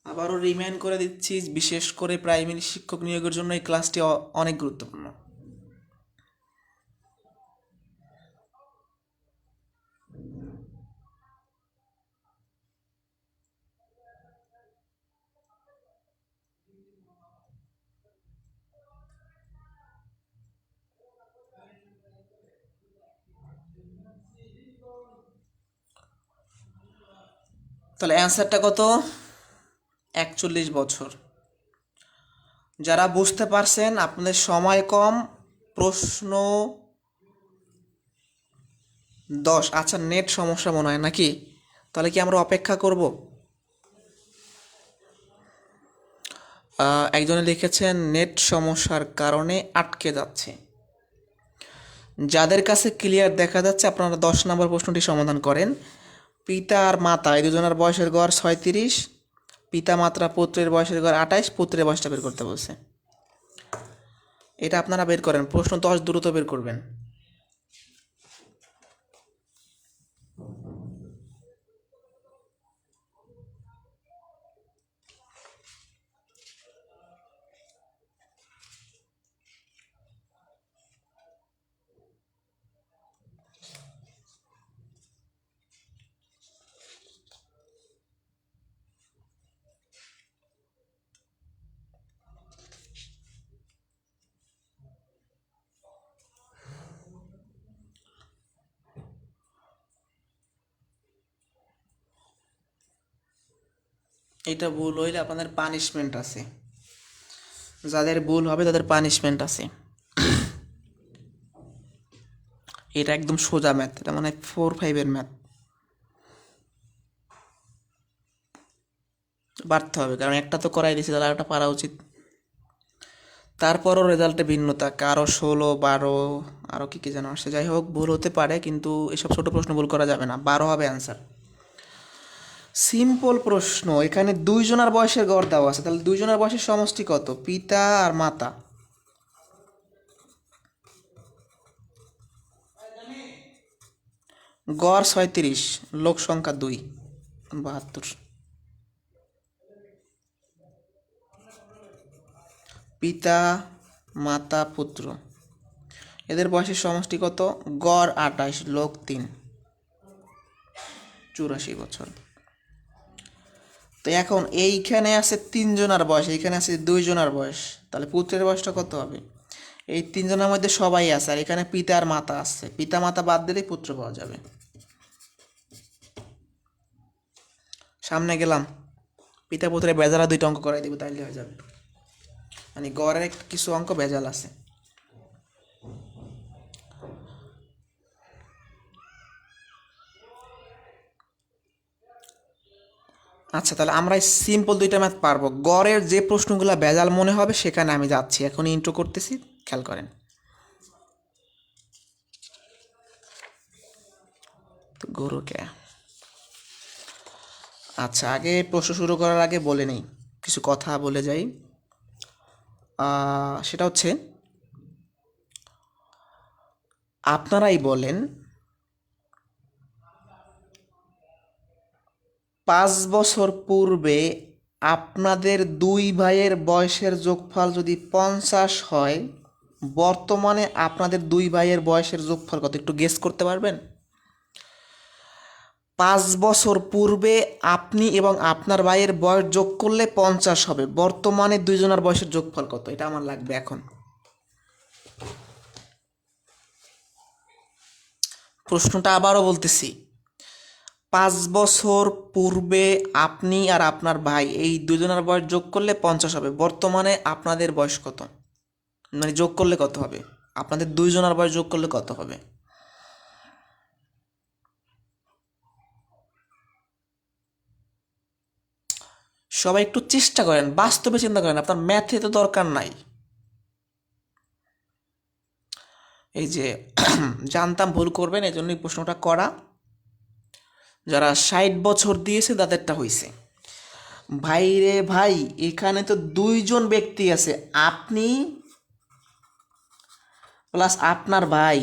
আবারও রিমাইন্ড করে দিচ্ছি, বিশেষ করে প্রাইমারি শিক্ষক নিয়োগের জন্য এই ক্লাসটি অনেক গুরুত্বপূর্ণ। তাহলে অ্যান্সারটা কত? 41 বছর। যারা বুঝতে পারছেন, আপনাদের সময় কম, প্রশ্ন 10। আচ্ছা, নেট সমস্যা মনে হয় নাকি? তাহলে কি আমরা অপেক্ষা করব? একজনে লিখেছেন নেট সমস্যার কারণে আটকে যাচ্ছে। যাদের কাছে ক্লিয়ার দেখা যাচ্ছে, আপনারা 10 নম্বর প্রশ্নটি সমাধান করেন। পিতা আর মাতা এই দুজনের বয়সের গড় 36, পিতা মাত্রা পুত্রের বয়সের গড় 28, পুত্রের বয়সটা বের করতে বলছে। এটা আপনারা বের করেন, প্রশ্ন 10 দ্রুত বের করবেন। এটা ভুল হইলে আপনাদের পানিশমেন্ট আছে, যাদের ভুল হবে তাদের পানিশমেন্ট আছে। এটা একদম সোজা ম্যাথ, এটা মানে 4-5-এর ম্যাথ, পারতে হবে কারণ একটা তো করাই দিয়েছি, তাহলে একটা পারা উচিত। তারপরও রেজাল্টে ভিন্নতা, কারো 16, 12, আরও কী কী যেন আসছে। যাই হোক, ভুল হতে পারে, কিন্তু এসব ছোট প্রশ্ন ভুল করা যাবে না। 12 হবে অ্যান্সার। সিম্পল প্রশ্ন, এখানে দুইজনের বয়সের গড় দেওয়া আছে, তাহলে দুইজনের বয়সের সমষ্টি কত? পিতা আর মাতা। গড় 37, লোক সংখ্যা 2, 72। পিতা, মাতা, পুত্র, এদের বয়সের সমষ্টি কত? গড় 28, লোক 3, 84 বছর। তো এখন এইখানে আছে 3 জনের বয়স, এইখানে আছে 2 জনের বয়স, তাহলে পুত্রের বয়সটা কত হবে? এই 3 জনের মধ্যে সবাই আছে, আর এখানে পিতা আর মাতা আছে, পিতা মাতা বাদ দিলেই পুত্র পাওয়া যাবে। সামনে গেলাম, পিতা পুত্রের বেজালা 2টা অঙ্ক করাই দেবো, তাইলে হয়ে যাবে। মানে গড়ের কিছু অঙ্ক বেজাল আছে। আচ্ছা, তাহলে আমরা সিম্পল 2টা ম্যাথ পারবো। গড়ের যে প্রশ্নগুলো বেজাল মনে হবে সেখানে আমি যাচ্ছি, এখন ইন্ট্রো করতেছি, খেয়াল করেন। তো গরুকে, আচ্ছা, আগে প্রশ্ন শুরু করার আগে বলে নেই, কিছু কথা বলে যাই। সেটা হচ্ছে, আপনারাই বলেন 5 বছর পূর্বে আপনাদের 2 ভাইয়ের বয়সের যোগফল যদি 50 হয়, বর্তমানে আপনাদের 2 ভাইয়ের বয়সের যোগফল কত? একটু গেস করতে পারবেন? 5 বছর পূর্বে আপনি এবং আপনার ভাইয়ের বয়স যোগ করলে 50 হবে, বর্তমানে 2 জনের বয়সের যোগফল কত? এটা আমার লাগবে এখন। প্রশ্নটা আবারও বলতেছি, 5 বছর পূর্বে আপনি আর আপনার ভাই এই 2 জনের বয়স যোগ করলে 50 হবে, বর্তমানে আপনাদের বয়স কত? মানে যোগ করলে কত হবে? আপনাদের 2 জনের বয়স যোগ করলে কত হবে? সবাই একটু চেষ্টা করেন, বাস্তবে চিন্তা করেন, আপনার ম্যাথে তো দরকার নাই। এই যে জানতাম ভুল করবেন, এই জন্যই প্রশ্নটা করা। যারা 60 বছর দিয়েছে তাদেরটা হয়েছে। ভাই রে ভাই, এখানে তো 2 জন ব্যক্তি আছে, আপনি প্লাস আপনার ভাই,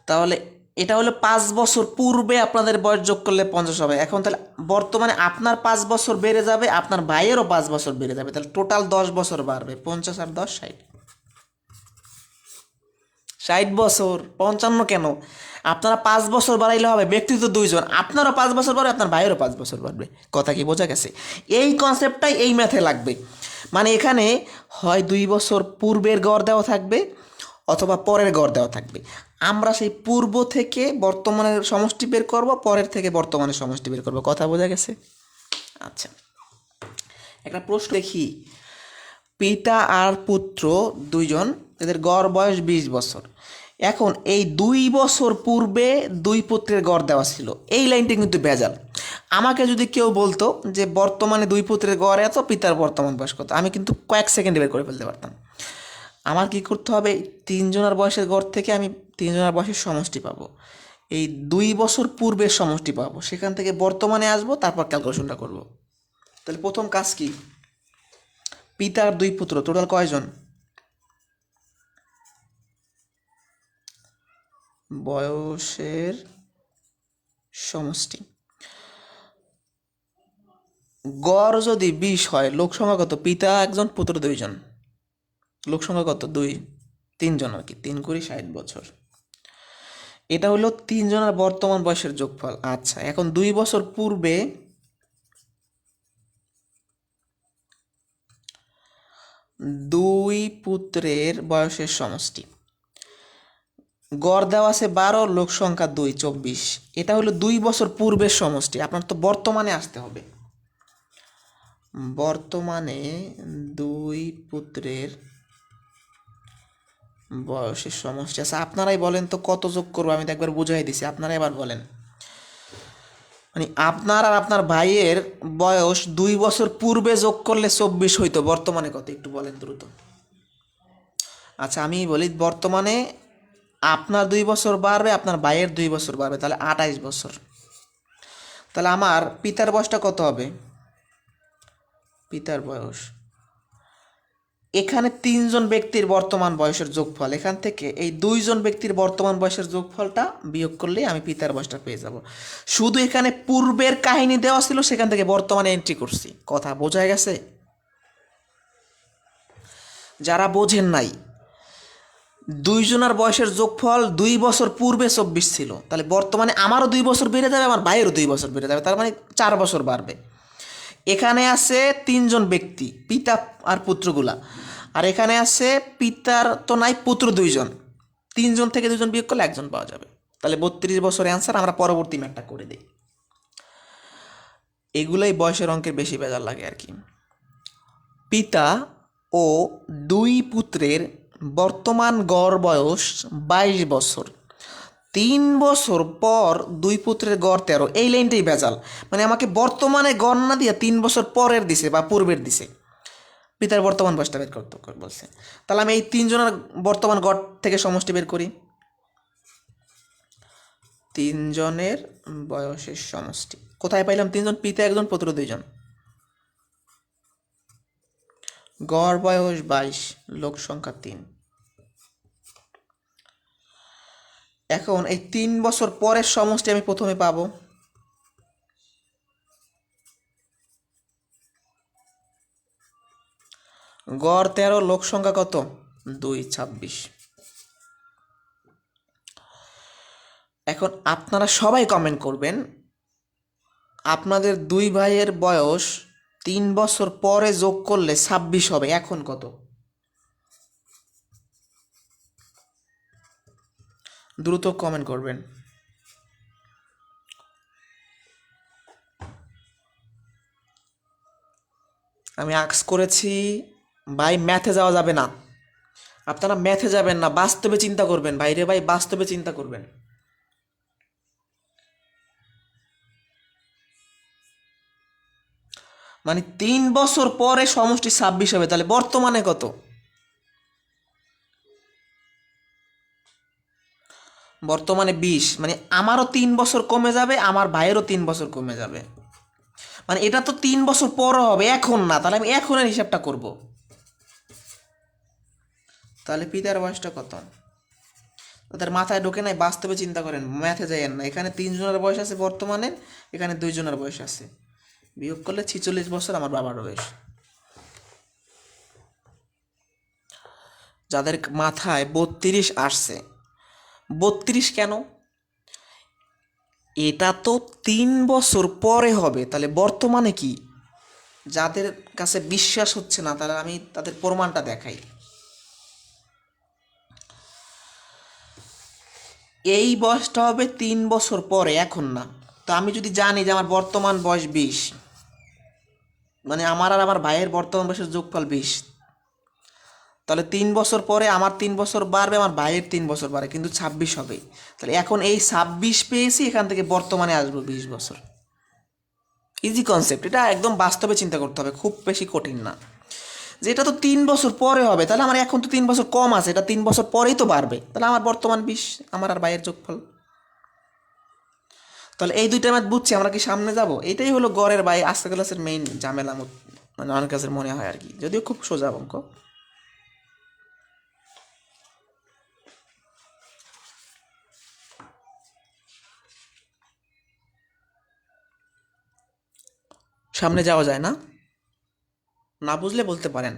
তাহলে এটা হলো 5 বছর পূর্বে আপনাদের বয়স যোগ করলে 50 হবে। এখন তাহলে বর্তমানে আপনার 5 বছর বেড়ে যাবে, আপনার ভাইয়েরও 5 বছর বেড়ে যাবে, তাহলে টোটাল 10 বছর বাড়বে। 50 আর 10, 60। 60 বছর, 55 কেন? আপনারা 5 বছর বাড়াইলে হবে, ব্যক্তি তো 2 জন, আপনারও 5 বছর বাড়বে, আপনার ভাইয়েরও 5 বছর বাড়বে। কথা কি বোঝা গেছে? এই কনসেপ্টটাই এই ম্যাথে লাগবে। মানে এখানে হয় 2 বছর পূর্বের গড় দেওয়া থাকবে, অথবা পরের গড় দেওয়া থাকবে। আমরা সেই পূর্ব থেকে বর্তমানের সমষ্টি বের করব, পরের থেকে বর্তমানের সমষ্টি বের করব। কথা বোঝা গেছে? আচ্ছা, একটা প্রশ্ন দেখি। পিতা আর পুত্র 2 জন, এদের গড় বয়স 20 বছর। এখন এই 2 বছর পূর্বে 2 পুত্রের গড় দেওয়া ছিল, এই লাইনটা কিন্তু ভেজাল। আমাকে যদি কেউ বলতো যে বর্তমানে 2 পুত্রের গড় এত, পিতার বর্তমান বয়স কত, আমি কিন্তু কয়েক সেকেন্ডে বের করে ফেলতে পারতাম। আমার কি করতে হবে? 3 জনের বয়সের গড় থেকে আমি 3 জনের বয়সের সমষ্টি পাবো, এই 2 বছর পূর্বের সমষ্টি পাবো, সেখান থেকে বর্তমানে আসবো, তারপর ক্যালকুলেশনটা করব। তাহলে প্রথম কাজ কি? পিতার 2 পুত্র, টোটাল কয়জন? বয়সের সমষ্টি। গড় যদি 20 হয়, লোক সংখ্যা কত? পিতা 1 জন, পুত্র 2 জন, লোক সংখ্যা কত? 2, 3 জন আর কি, 3 কুড়ি 60 বছর। এটা হলো 3 জনের বর্তমান বয়সের যোগফল। আচ্ছা, এখন 2 বছর পূর্বে 2 পুত্রের বয়সের সমষ্টি। গড় দেওয়া আছে 12, লোক সংখ্যা 2, 24। এটা হলো 2 বছর পূর্বের সমষ্টি। আপনার তো বর্তমানে আসতে হবে। বর্তমানে 2 পুত্রের বয়সের সমষ্টি। আচ্ছা আপনারাই বলেন তো কত যোগ করবো, আমি তো একবার বুঝাই দিছি, আপনারা এবার বলেন। মানে আপনার আর আপনার ভাইয়ের বয়স 2 বছর পূর্বে যোগ করলে 24 হইতো, বর্তমানে কত একটু বলেন দ্রুত। আচ্ছা আমি বলি, বর্তমানে আপনার 2 বছর বাড়বে, আপনার ভাইয়ের 2 বছর বাড়বে, তাহলে 28 বছর। তাহলে আমার পিতার বয়সটা কত হবে? পিতার বয়স, এখানে 3 জন ব্যক্তির বর্তমান বয়সের যোগফল, এখান থেকে এই 2 জন ব্যক্তির বর্তমান বয়সের যোগফলটা বিয়োগ করলেই আমি পিতার বয়সটা পেয়ে যাব। শুধু এখানে পূর্বের কাহিনী দেওয়া ছিল, সেখান থেকে বর্তমানে এন্ট্রি করছি। কথা বোঝা গেছে? যারা বোঝেন নাই, 2 জনের বয়সের যোগফল 2 বছর পূর্বে 24 ছিল, তাহলে বর্তমানে আমারও 2 বছর বেড়ে যাবে, আমার ভাইয়েরও 2 বছর বেড়ে যাবে, তার মানে 4 বছর বাড়বে। এখানে আছে 3 জন ব্যক্তি, পিতা আর পুত্রগুলা, আর এখানে আছে পিতার তো নাই, পুত্র 2 জন। 3 জন থেকে 2 জন বিয়োগ করলে 1 জন পাওয়া যাবে। তাহলে 32 বছর অ্যান্সার। আমরা পরবর্তী ম্যাথটা করে দিই। এগুলোই বয়সের অঙ্কের বেশি বেজার লাগে আর কি। পিতা ও 2 পুত্রের বর্তমান গড় বয়স 22 বছর। 3 বছর পর 2 পুত্রের গড় 13। এই লাইনটাই ভেজাল, মানে আমাকে বর্তমানে গড় না দিয়ে 3 বছর পরের দিছে বা পূর্বের দিছে। পিতার বর্তমান বয়সটা বের করতে বলছে। তাহলে আমি এই 3 জনের বর্তমান গড় থেকে সমষ্টি বের করি। 3 জনের বয়সের সমষ্টি কোথায় পাইলাম? 3 জন, পিতা 1 জন, পুত্র 2 জন। গড় বয়স 22, লোক সংখ্যা 3। এখন এই 3 বছর পরের সমষ্টি আমি প্রথমে পাবো। গড় 13, লোক সংখ্যা কত? 2, 26। এখন আপনারা সবাই কমেন্ট করবেন, আপনাদের 2 ভাইয়ের বয়স 3 বছর পরে যোগ করলে 26 হবে, এখন কত? দ্রুত কমেন্ট করবেন। আমি আক্স করেছি, ভাই ম্যাথে যাওয়া যাবে না। আপনারা ম্যাথে যাবেন না, বাস্তবে চিন্তা করবেন ভাই রে ভাই, বাস্তবে চিন্তা করবেন। মানে 3 বছর পরে সমষ্টি 26 হবে, তাহলে বর্তমানে কত? বর্তমানে 20। মানে আমারও 3 বছর কমে যাবে, আমার ভাইয়েরও 3 বছর কমে যাবে। মানে এটা তো 3 বছর পর হবে, এখন না। তাহলে আমি এখনের হিসাবটা করব। তাহলে পিতার বয়সটা কত? তাদের মাথায় ঢোকে নাই, বাস্তবে চিন্তা করেন, ম্যাথে যাইয়েন না। এখানে 3 জনের বয়স আছে বর্তমানে, এখানে 2 জনের বয়স আছে, বিয়োগ করলে 46 বছর আমার বাবার বয়স। যাদের মাথায় 32 আসছে, 32 কেন? এটা তো 3 বছর পরে হবে, তাহলে বর্তমানে কি? যাদের কাছে বিশ্বাস হচ্ছে না, তাহলে আমি তাদের প্রমাণটা দেখাই। এই বয়সটা হবে 3 বছর পরে, এখন না। তো আমি যদি জানি যে আমার বর্তমান বয়স 20, মানে আমার আর আমার ভাইয়ের বর্তমান বয়সের যোগফল 20, তাহলে 3 বছর পরে আমার 3 বছর বাড়বে, আমার ভাইয়ের 3 বছর বাড়বে, কিন্তু 26 হবে। তাহলে এখন এই 26 পেয়েছি, এখান থেকে বর্তমানে আসবো 20 বছর। ইজি কনসেপ্ট, এটা একদম বাস্তবে চিন্তা করতে হবে, খুব বেশি কঠিন না। যে এটা তো 3 বছর পরে হবে, তাহলে আমার এখন তো 3 বছর কম আছে, এটা 3 বছর পরেই তো বাড়বে, তাহলে আমার বর্তমান 20, আমার আর ভাইয়ের যোগফল। তাহলে এই দুইটা ম্যাথ বুঝছি, আমরা কি সামনে যাব? এটাই হলো গড়ের বাই আস্তে ক্লাসের মেইন ঝামেলা, মানে অনেক কাছে মনে হয় আর কি, যদিও খুব সোজা অঙ্ক। সামনে যাওয়া যায় না? না বুঝলে বলতে পারেন,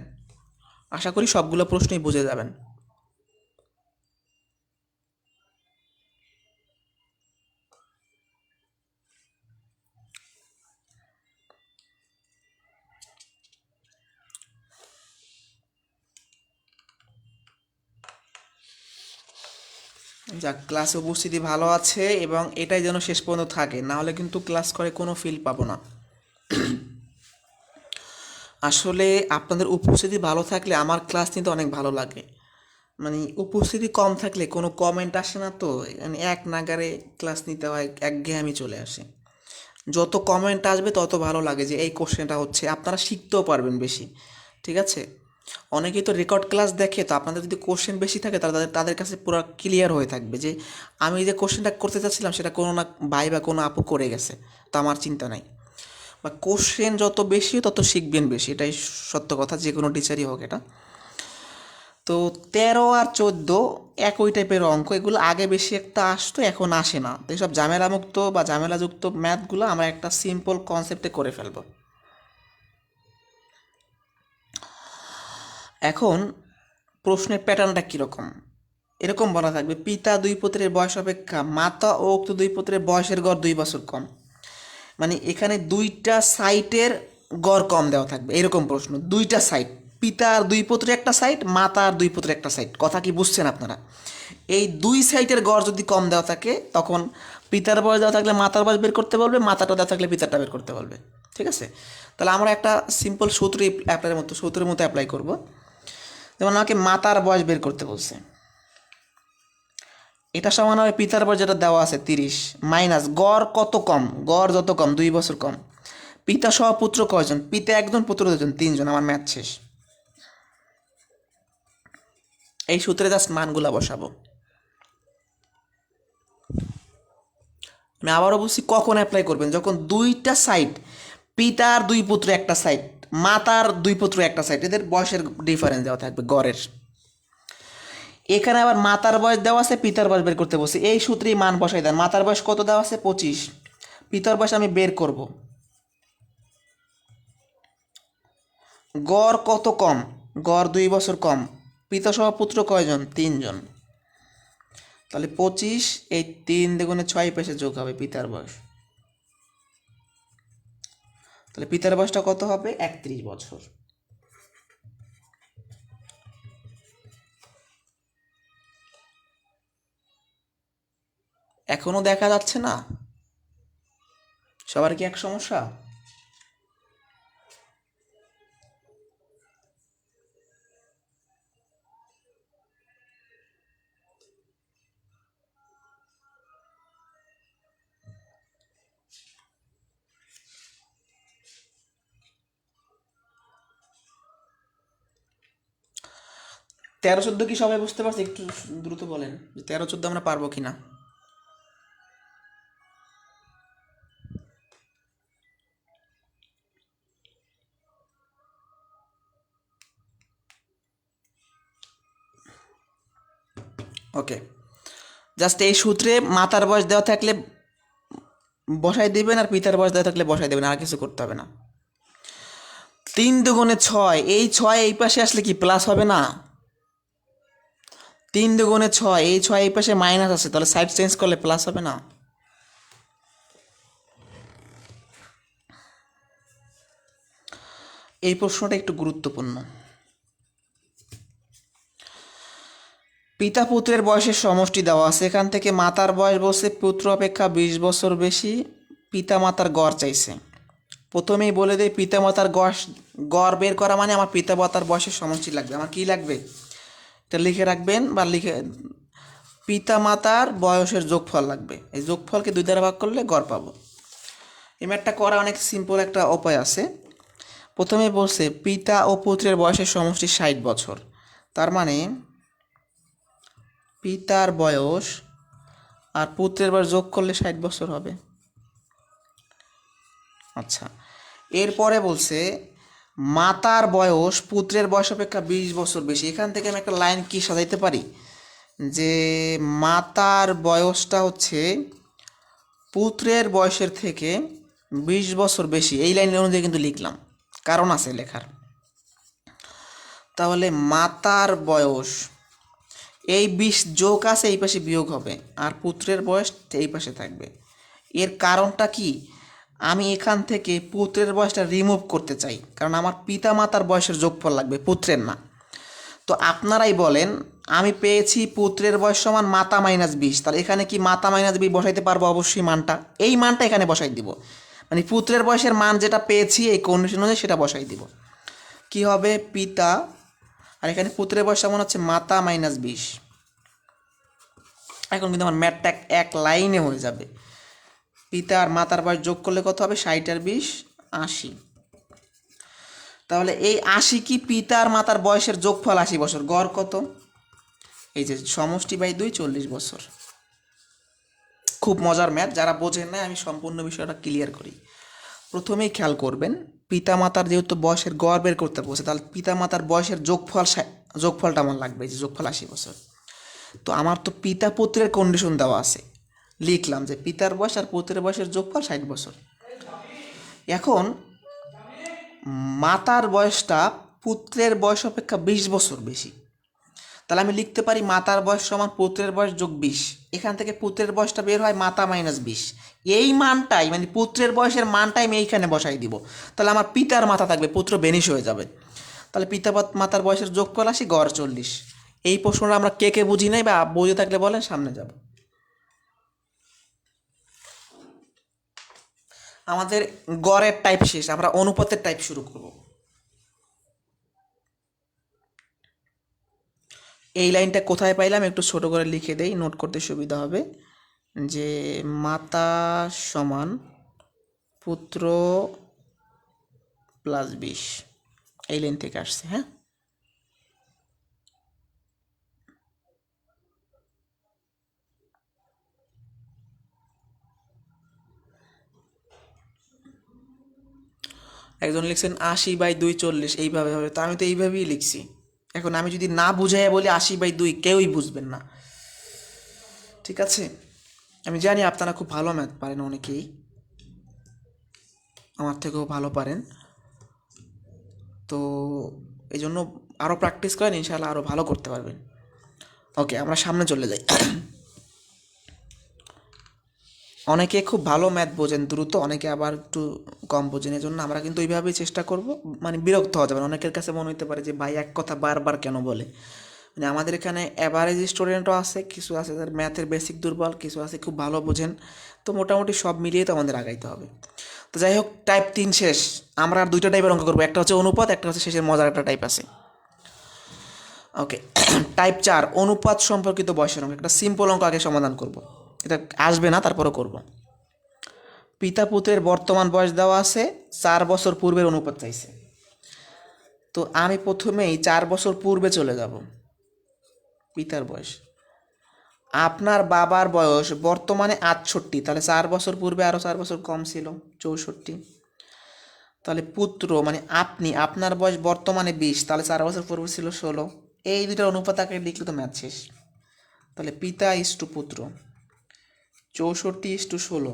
আশা করি সবগুলো প্রশ্নই বুঝে যাবেন। যাক, ক্লাসে উপস্থিতি ভালো আছে এবং এটাই যেন শেষ পর্যন্ত থাকে, না হলে কিন্তু ক্লাস করে কোনো ফিল পাবো না। আসলে আপনাদের উপস্থিতি ভালো থাকলে আমার ক্লাস নিতে অনেক ভালো লাগে। মানে উপস্থিতি কম থাকলে কোনো কমেন্ট আসে না, তো মানে এক নাগারে ক্লাস নিতে হয়, একঘেয়েমি চলে আসে। যত কমেন্ট আসবে তত ভালো লাগে যে এই কোশ্চেনটা হচ্ছে, আপনারা শিখতেও পারবেন বেশি। ঠিক আছে, অনেকেই তো রেকর্ড ক্লাস দেখে, তো আপনাদের যদি কোশ্চেন বেশি থাকে তাদের তাদের কাছে পুরো ক্লিয়ার হয়ে থাকবে যে আমি যে কোশ্চেনটা করতে চাচ্ছিলাম সেটা কোনো না ভাই বা কোনো আপু করে গেছে, তো আমার চিন্তা নাই। বা কোশ্চেন যত বেশি তত শিখবেন বেশি, এটাই সত্য কথা, যে কোনো টিচারই হোক এটা। তো 13 আর 14 একই টাইপের অঙ্ক, এগুলো আগে বেশি একটা আসতো, এখন আসে না। তো এইসব ঝামেলামুক্ত বা ঝামেলাযুক্ত ম্যাথগুলো আমরা একটা সিম্পল কনসেপ্টে করে ফেলবো। এখন প্রশ্নের প্যাটার্নটা কীরকম, এরকম বলা থাকবে, পিতা দুই পুত্রের বয়স অপেক্ষা মাতা ও উক্ত দুই পুত্রের বয়সের গড় 2 বছর কম। মানে এখানে দুইটা সাইটের গড় কম দেওয়া থাকবে, এরকম প্রশ্ন। দুইটা সাইট, পিতার দুই পুত্রের একটা সাইট, মাতার দুই পুত্রের একটা সাইট, কথা কি বুঝছেন আপনারা? এই দুই সাইটের গড় যদি কম দেওয়া থাকে, তখন পিতার বয়স দেওয়া থাকলে মাতার বয়স বের করতে বলবে, মাতাটা দেওয়া থাকলে পিতারটা বের করতে বলবে। ঠিক আছে, তাহলে আমরা একটা সিম্পল সূত্রের মতো অ্যাপ্লাই করব। যেমন আমাকে মাতার বয়স বের করতে বলছে, এটা সমান হবে পিতার বয়স যেটা দেওয়া আছে 30 মাইনাস গড় কত কম, গড় যত কম 2 বছর কম। পিতা সহ পুত্র কয়জন, পিতা একজন পুত্র দুজন, 3জন। আমার ম্যাথ শেষ। এই সূত্রে জাস্ট মানগুলা বসাবো। আমি আবারও বলছি, কখন অ্যাপ্লাই করবেন, যখন দুইটা সাইড, পিতার দুই পুত্র একটা সাইড, মাতার দুই পুত্র একটা সাইড, এদের বয়সের ডিফারেন্স দেওয়া থাকবে গড়ের। এখানে আবার মাতার বয়স দেওয়া আছে, পিতার বয়স বের করতে বলছি, এই সূত্রেই মান বসাই দেন। মাতার বয়স কত দেওয়া আছে 25, পিতার বয়স আমি বের করব। গড় কত কম, গড় 2 বছর কম। পিতা সহ পুত্র কয়জন, 3জন। তাহলে 25, এই 3 দুগুণে 6 পেশে যোগ হবে পিতার বয়স। তাহলে পিতার বয়সটা কত হবে, 31 বছর। এখনো দেখা যাচ্ছে না? সবার কি এক সমস্যা? তেরো চোদ্দ কি সবাই বুঝতে পারছে? একটু দ্রুত বলেন যে 13 14 আমরা পারবো কি না। ওকে, জাস্ট এই সূত্রে মাতার বয়স দেওয়া থাকলে বসাই দিবেন, আর পিতার বয়স দেওয়া থাকলে বসাই দেবেন, আর কিছু করতে হবে না। 3 দুগুণে 6, এই 6 এই পাশে আসলে কি প্লাস হবে না? 3 দুগুণে 6, এই 6 এই পাশে মাইনাস আছে, তাহলে সাইড চেঞ্জ করলে প্লাস হবে না? এই প্রশ্নটা একটু গুরুত্বপূর্ণ। পিতা পুত্রের বয়সের সমষ্টি দেওয়া আছে, এখান থেকে মাতার বয়স বলছে পুত্র অপেক্ষা 20 বছর বেশি, পিতা মাতার গড় চাইছে। প্রথমেই বলে দেয়, পিতা মাতার গড় বের করা মানে আমার পিতা মাতার বয়সের সমষ্টি লাগবে। আমার কি লাগবে এটা লিখে রাখবেন, বা লিখে, পিতা মাতার বয়সের যোগফল লাগবে। এই যোগফলকে 2 দ্বারা ভাগ করলে গড় পাবো। এই ম্যাথটা করা অনেক সিম্পল একটা উপায় আছে। প্রথমে বলছে পিতা ও পুত্রের বয়সের সমষ্টি 60 বছর, তার মানে পিতার বয়স আর পুত্রের বয়স যোগ করলে 60 বছর হবে। আচ্ছা, এরপরে বলছে মাতার বয়স পুত্রের বয়স অপেক্ষা 20 বছর বেশি। এখান থেকে আমি একটা লাইন কি সাজাইতে পারি, যে মাতার বয়সটা হচ্ছে পুত্রের বয়সের থেকে 20 বছর বেশি, এই লাইনের অনুযায়ী কিন্তু লিখলাম, কারণ আছে লেখার। তাহলে মাতার বয়স, এই 20 যোগ আছে, এই পাশে বিয়োগ হবে, আর পুত্রের বয়স এই পাশে থাকবে। এর কারণটা কি, আমি এখান থেকে পুত্রের বয়সটা রিমুভ করতে চাই, কারণ আমার পিতা মাতার বয়সের যোগফল লাগবে, পুত্রের না। তো আপনারাই বলেন, আমি পেয়েছি পুত্রের বয়স সমান মাতা -20, তাহলে এখানে কি মাতা -20 বসাইতে পারবো? অবশ্যই মানটা, এই মানটা এখানে বসাই দিব, মানে পুত্রের বয়সের মান যেটা পেয়েছি এই কন্ডিশন অনুযায়ী সেটা বসাই দিব। কি হবে? পিতা, আর এখানে পুত্রের বয়স সমান হচ্ছে মাতা -20। এখন কিন্তু আমার ম্যাথটা এক লাইনে হয়ে যাবে। পিতা আর মাতার বয়স যোগ করলে কত হবে? 60 আর 20 80। তাহলে এই 80 কি পিতা আর মাতার বয়সের যোগফল 80 বছর, গড় কত? এই যে সমষ্টি বাই 2 40 বছর। খুব মজার ম্যাথ, যারা বোঝেন না আমি সম্পূর্ণ বিষয়টা ক্লিয়ার করি। প্রথমেই খেয়াল করবেন, পিতা মাতার যেহেতু বয়সের গড় বের করতে বলছে, তাহলে পিতা মাতার বয়সের যোগফলটা আমার লাগবে, যে যোগফল 80 বছর। তো আমার তো পিতা পুত্রের কন্ডিশন দেওয়া আছে, লিখলাম যে পিতার বয়স আর পুত্রের বয়সের যোগফল 60 বছর। এখন মাতার বয়সটা পুত্রের বয়স অপেক্ষা 20 বছর বেশি, তাহলে আমি লিখতে পারি মাতার বয়স সমান পুত্রের বয়স যোগ 20। এখান থেকে পুত্রের বয়সটা বের হয় মাতা -20। এই মানটাই, মানে পুত্রের বয়সের মানটাই আমি এইখানে বসাই দিব, তাহলে আমার পিতার মাথা থাকবে, পুত্র বেনিশ হয়ে যাবে। তাহলে পিতা মাতার বয়সের যোগফল আসি, গড় 40। এই প্রশ্নটা আমরা কে বুঝি নাই, বা বুঝে থাকলে বলেন, সামনে যাব। আমাদের গড়ের টাইপ শেষ, আমরা অনুপাতের টাইপ শুরু করব। এই লাইনটা কোথায় পাইলাম একটু ছোট করে লিখে দেই, নোট করতে সুবিধা হবে। যে মাতা সমান পুত্র +20, এই লাইন থেকে আসছে। হ্যাঁ, একজন লিখছেন 80/2 40, এইভাবে হবে, তো আমি তো এইভাবেই লিখছি। এখন আমি যদি না বুঝাইয়া বলি 80/2, কেউই বুঝবেন না, ঠিক আছে? আমি জানি আপনারা খুব ভালো ম্যাথ পারেন, অনেকেই আমার থেকেও ভালো পারেন, তো এই জন্য আরও প্র্যাকটিস করেন, ইনশাআল্লাহ আরও ভালো করতে পারবেন। ওকে, আমরা সামনে চলে যাই। অনেকে খুব ভালো ম্যাথ বোঝেন দ্রুত, অনেকে আবার একটু কম বোঝেন, এই জন্য আমরা কিন্তু ওইভাবেই চেষ্টা করব, মানে বিরক্ত হওয়া যাবে না। অনেকের কাছে মনে হতে পারে যে ভাই এক কথা বারবার কেন বলে, মানে আমাদের এখানে অ্যাভারেজ স্টুডেন্টও আছে, কিছু আছে যাদের ম্যাথের বেসিক দুর্বল, কিছু আছে খুব ভালো বোঝেন, তো মোটামুটি সব মিলিয়ে তো আমাদের আগাইতে হবে। তো যাই হোক, টাইপ 3 শেষ। আমরা আর দুইটা টাইপের অঙ্ক করবো, একটা হচ্ছে অনুপাত, একটা হচ্ছে শেষের মজার একটা টাইপ আছে। ওকে, টাইপ 4 অনুপাত সম্পর্কিত বয়সের অঙ্ক, একটা সিম্পল অঙ্ক আগে সমাধান করব, এটা আসবে না তারপরও করব। পিতা পুত্রের বর্তমান বয়স দেওয়া আছে, 4 বছর পূর্বের অনুপাত চাইছে। তো আমি প্রথমেই 4 বছর পূর্বে চলে যাব। পিতার বয়স, আপনার বাবার বয়স বর্তমানে 68, তাহলে 4 বছর পূর্বে আরও 4 বছর কম ছিল, 64। তাহলে পুত্র মানে আপনি, আপনার বয়স বর্তমানে 20, তাহলে 4 বছর পূর্বে ছিল 16। এই দুইটার অনুপাত আগে লিখলে তো ম্যাথ শেষ। তাহলে পিতা ইস্টু পুত্র 64:16,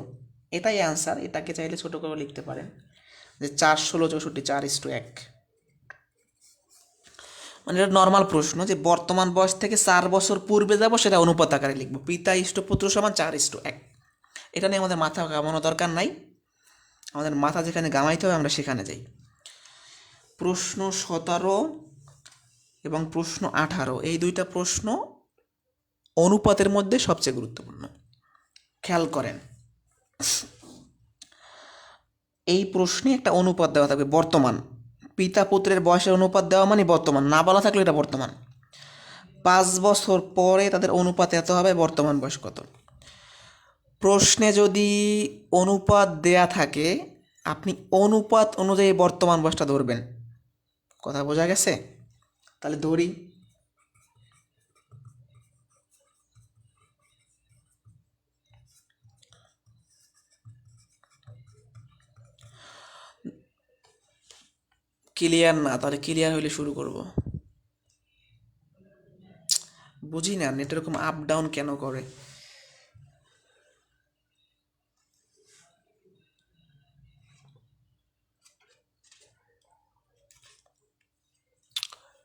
এটাই অ্যান্সার। এটাকে চাইলে ছোটো করে লিখতে পারেন যে 4 16 64, 4:1। মানে এটা নর্মাল প্রশ্ন, যে বর্তমান বয়স থেকে 4 বছর পূর্বে যাব, সেটা অনুপাত আকারে লিখবো, পিতা ইষ্ট পুত্র সমান 4:1। এটা নিয়ে আমাদের মাথা ঘামানো দরকার নাই, আমাদের মাথা যেখানে ঘামাইতে হবে আমরা সেখানে যাই। প্রশ্ন 17 এবং প্রশ্ন 18, এই দুইটা প্রশ্ন অনুপাতের মধ্যে সবচেয়ে গুরুত্বপূর্ণ। খেয়াল করেন, এই প্রশ্নে একটা অনুপাত দেওয়া থাকবে, বর্তমান। পিতা পুত্রের বয়সের অনুপাত দেওয়া মানে বর্তমান, না বলা থাকলে এটা বর্তমান। 5 বছর পরে তাদের অনুপাত এত হবে, বর্তমান বয়স কত। প্রশ্নে যদি অনুপাত দেয়া থাকে, আপনি অনুপাত অনুযায়ী বর্তমান বয়সটা ধরবেন। কথা বোঝা গেছে? তাহলে ধরি, ক্লিয়ার না? তাহলে ক্লিয়ার হইলে শুরু করব। বুঝি না নেট এরকম আপ ডাউন কেন করে।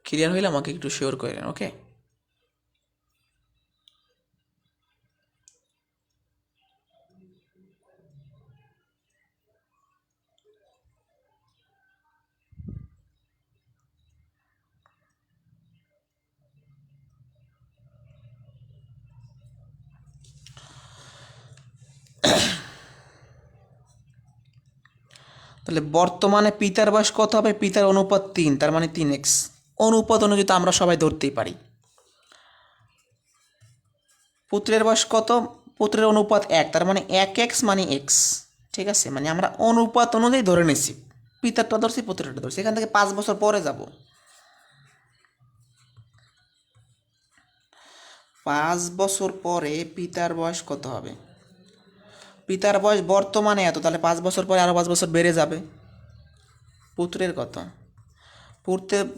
ক্লিয়ার হইলে আমাকে একটু শিওর করেন, ওকে? তাহলে বর্তমানে পিতার বয়স কত হবে? পিতার অনুপাত 3, তার মানে 3x। অনুপাত অনুযায়ী তো আমরা সবাই ধরতেই পারি। পুত্রের বয়স কত? পুত্রের অনুপাত 1, তার মানে 1x মানে x। ঠিক আছে, মানে আমরা অনুপাত অনুযায়ী ধরে নিছি, পিতারটা ধরছি পুত্রেরটা ধরছি। এখান থেকে 5 বছর পরে যাব। 5 বছর পরে পিতার বয়স কত হবে? পিতার বয়স বর্তমানে এত, তাহলে 5 বছর পরে আরও 5 বছর বেড়ে যাবে। পুত্রের কত?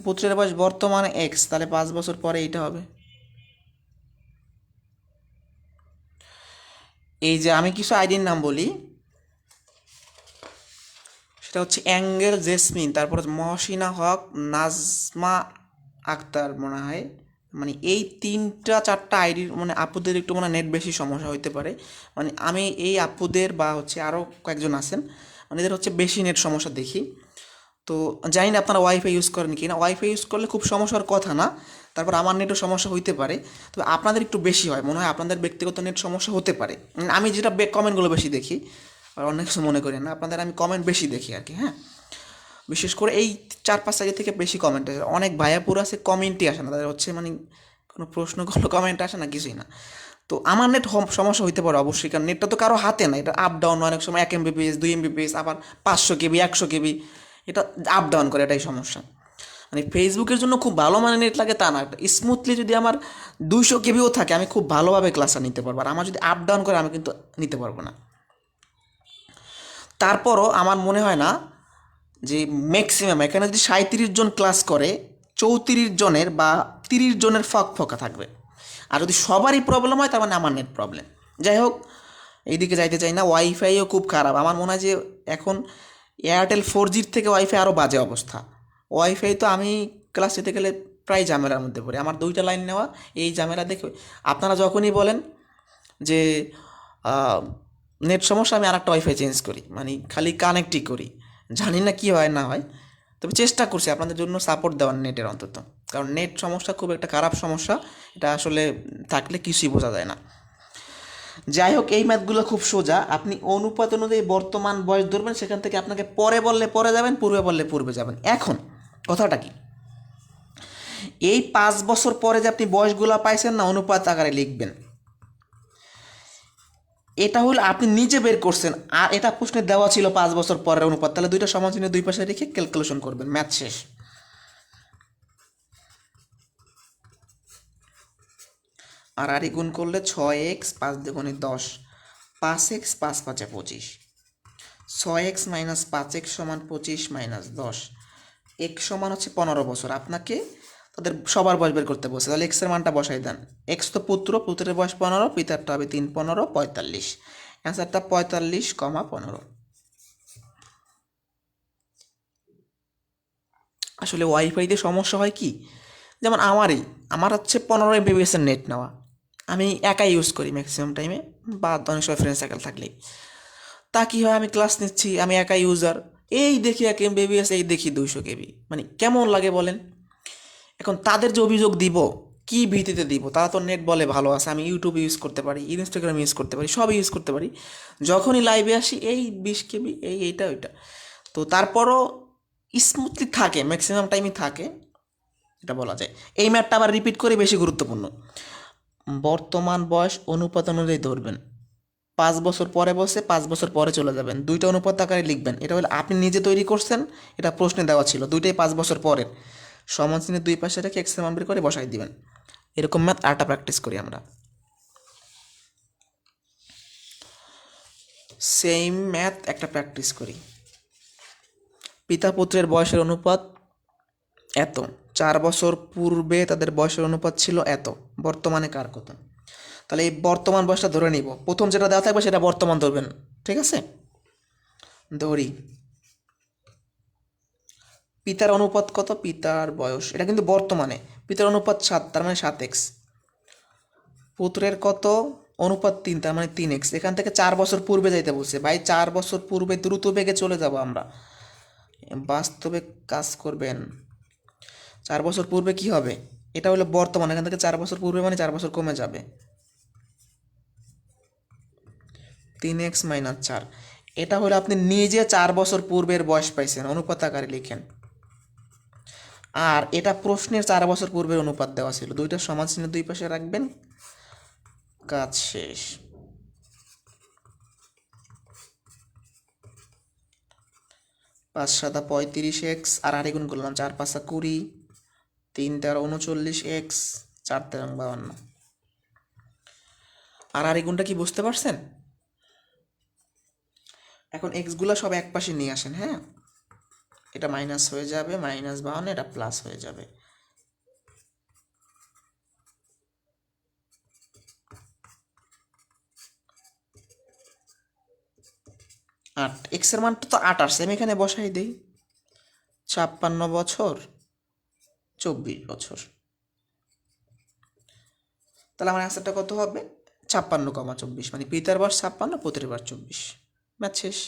পুত্রের বয়স বর্তমানে এক্স, তাহলে 5 বছর পরে এইটা হবে। এই যে আমি কিছু আইডির নাম বলি, সেটা হচ্ছে অ্যাঙ্গেল জেসমিন, তারপর মহসিনা হক, নাজমা আক্তার মনে হয়। মানে এই 3-4টা আইডির মানে আপুদের একটু মানে নেট বেশি সমস্যা হইতে পারে। মানে আমি এই আপুদের বা হচ্ছে আরও কয়েকজন আছেন, মানে এদের হচ্ছে বেশি নেট সমস্যা দেখি। তো জানি না আপনারা ওয়াইফাই ইউজ করেন কি না। ওয়াইফাই ইউজ করলে খুব সমস্যার কথা না, তারপর আমার নেটও সমস্যা হইতে পারে, তবে আপনাদের একটু বেশি হয় মনে হয়, আপনাদের ব্যক্তিগত নেট সমস্যা হতে পারে। আমি যেটা কমেন্টগুলো বেশি দেখি, আর অনেক কিছু মনে করি না, আপনাদের আমি কমেন্ট বেশি দেখি আর কি। হ্যাঁ, বিশেষ করে এই 4-5 সাইজ থেকে বেশি কমেন্ট আসে। অনেক ভাইয়াপুর আছে কমেন্টই আসে না, তাদের হচ্ছে মানে কোনো প্রশ্ন করলে কমেন্ট আসে না, কিছুই না। তো আমার নেট সমস্যা হইতে পারে অবশ্যই, কারণ নেটটা তো কারো হাতে না, এটা আপ ডাউন, অনেক সময় 1 MBPS 2 MBPS, আবার 500 KB 100 KB, এটা আপ ডাউন করে, এটাই সমস্যা। মানে ফেসবুকের জন্য খুব ভালো মানে নেট লাগে তা না, স্মুথলি যদি আমার 200 KBও থাকে আমি খুব ভালোভাবে ক্লাসটা নিতে পারবো, আর আমার যদি আপ ডাউন করে আমি কিন্তু নিতে পারবো না। তারপরও আমার মনে হয় না যে ম্যাক্সিমাম এখানে যদি 37 জন ক্লাস করে, 34 জনের বা 30 জনের ফাঁকা থাকবে। আর যদি সবারই প্রবলেম হয় তার মানে আমার নেট প্রবলেম। যাই হোক, এইদিকে যাইতে চাই না। ওয়াইফাইও খুব খারাপ, আমার মনে হয় যে এখন এয়ারটেল 4Gর থেকে ওয়াইফাই আরও বাজে অবস্থা। ওয়াইফাই তো আমি ক্লাস নিতে গেলে প্রায় ঝামেলার মধ্যে পড়ি, আমার 2টা লাইন নেওয়া, এই ঝামেলা দেখে আপনারা যখনই বলেন যে নেট সমস্যা, আমি আরেকটা ওয়াইফাই চেঞ্জ করি, মানে খালি কানেক্টই করি। জানি না কি হয় না হয়, তবে চেষ্টা করছি আপনাদের জন্য সাপোর্ট দেওয়ার নেটের অন্তত, কারণ নেট সমস্যা খুব একটা খারাপ সমস্যা, এটা আসলে থাকলে কিছুই বোঝা যায় না। যাই হোক, এই ম্যাথগুলো খুব সোজা, আপনি অনুপাত অনুযায়ী বর্তমান বয়স ধরবেন, সেখান থেকে আপনাকে পরে বললে পরে যাবেন, পূর্বে বললে পূর্বে যাবেন। এখন কথাটা কি, এই 5 বছর পরে যে আপনি বয়সগুলো পাইছেন না, অনুপাত আকারে লিখবেন। এটা হলো আপনি নিজে বের করছেন, আর এটা প্রশ্নে দেওয়া ছিল 5 বছর পরের অনুপাত, তাহলে দুইটা সমান চিহ্ন দুই পাশে রেখে ক্যালকুলেশন করবেন, ম্যাথ শেষ। আর গুণ করলে 6x, 5 দুগুণে 10, 5x, 5 5 25, 6x মাইনাস 5x সমান 25 মাইনাস 10, x সমান হচ্ছে 15 বছর। আপনাকে তাদের সবার বয়স বের করতে বলছে, তাহলে এক্সের মানটা বসাই দেন। এক্স তো পুত্রের বয়স 15, পিতারটা হবে 3 15 45, অ্যান্সারটা 45,15। আসলে ওয়াইফাইতে সমস্যা হয় কি, যেমন আমার হচ্ছে 15 MBPS এর নেট নেওয়া, আমি একাই ইউজ করি ম্যাক্সিমাম টাইমে, বা অনেক সময় ফ্রেন্ড সার্কেল থাকলেই। তা কী হয়, আমি ক্লাস নিচ্ছি, আমি একা ইউজার, এই দেখি 1 MBPS, এই দেখি 200 KB, মানে কেমন লাগে বলেন। এখন তাদের যে অভিযোগ দিব, কি ভিত্তিতে দিব? তারা তো নেট বলে ভালো আছে, আমি ইউটিউব ইউজ করতে পারি, ইনস্টাগ্রাম ইউজ করতে পারি, সব ইউজ করতে পারি, যখনই লাইভে আসি এই 20 KB, এইটা ওইটা। তো তারপরও স্মুথলি থাকে, ম্যাক্সিমাম টাইমই থাকে, এটা বলা যায়। এই ম্যাথটা আবার রিপিট করে, বেশি গুরুত্বপূর্ণ। বর্তমান বয়স অনুপাত অনুযায়ী ধরবেন, 5 বছর পরে বসে 5 বছর পরে চলে যাবেন, দুইটা অনুপাত আকারে লিখবেন। এটা হলে আপনি নিজে তৈরি করছেন, এটা প্রশ্নে দেওয়া ছিল, দুইটাই 5 বছর পরের, সমান চিহ্নের দুই পাশে রেখে এক্সের মান বের করে বসাই দিবেন। এরকম ম্যাথ আরেকটা প্র্যাকটিস করি আমরা। সেম ম্যাথ একটা প্র্যাকটিস করি। পিতা পুত্রের বয়সের অনুপাত এত, 4 বছর পূর্বে তাদের বয়সের অনুপাত ছিল এত, বর্তমানে কার কত? তাহলে এই বর্তমান বয়সটা ধরে নিব, প্রথম যেটা দেওয়া থাকবে সেটা বর্তমান ধরবেন, ঠিক আছে? ধরি পিতার অনুপাত কত, পিতার বয়স, এটা কিন্তু বর্তমানে, পিতার অনুপাত 7, তার মানে 7x, পুত্রের কত, অনুপাত 3, তার মানে 3x। এখান থেকে 4 বছর পূর্বে যাইতে বলছে, ভাই 4 বছর পূর্বে দ্রুত বেগে চলে যাব আমরা, বাস্তবে কাজ করবেন। 4 বছর পূর্বে কি হবে, এটা হলো বর্তমান, এখান থেকে 4 বছর পূর্বে মানে 4 বছর কমে যাবে, 3x মাইনাস 4। এটা হলো আপনি নিজে 4 বছর পূর্বের বয়স পাইছেন, অনুপাত আকারে লিখেন। আর এটা প্রশ্নের 4 বছর পূর্বের অনুপাত দেওয়া ছিল, দুইটা সমান চিহ্ন দুই পাশে রাখবেন, কাজ শেষ। 5 × 7 = 35x, আর আড়াই গুণ করলাম, 4 × 5 = 20, 3 × 13 = 39x, 4 × 13 = 52। আর আড়াই গুণটা কি বুঝতে পারছেন? এখন এক্স গুলা সব এক পাশে নিয়ে আসেন। হ্যাঁ, এটা মাইনাস হয়ে যাবে, -52, এটা প্লাস হয়ে যাবে। 8, এক্স এর মানটা তো 8 আসছে, আমি এখানে বসাই দিই। 56 বছর 24 বছর। তাহলে আমার অ্যান্সারটা কত হবে? 56,24, মানে পিতার বয়স 56, পুত্রের বয়স 24। ম্যাথ শেষ।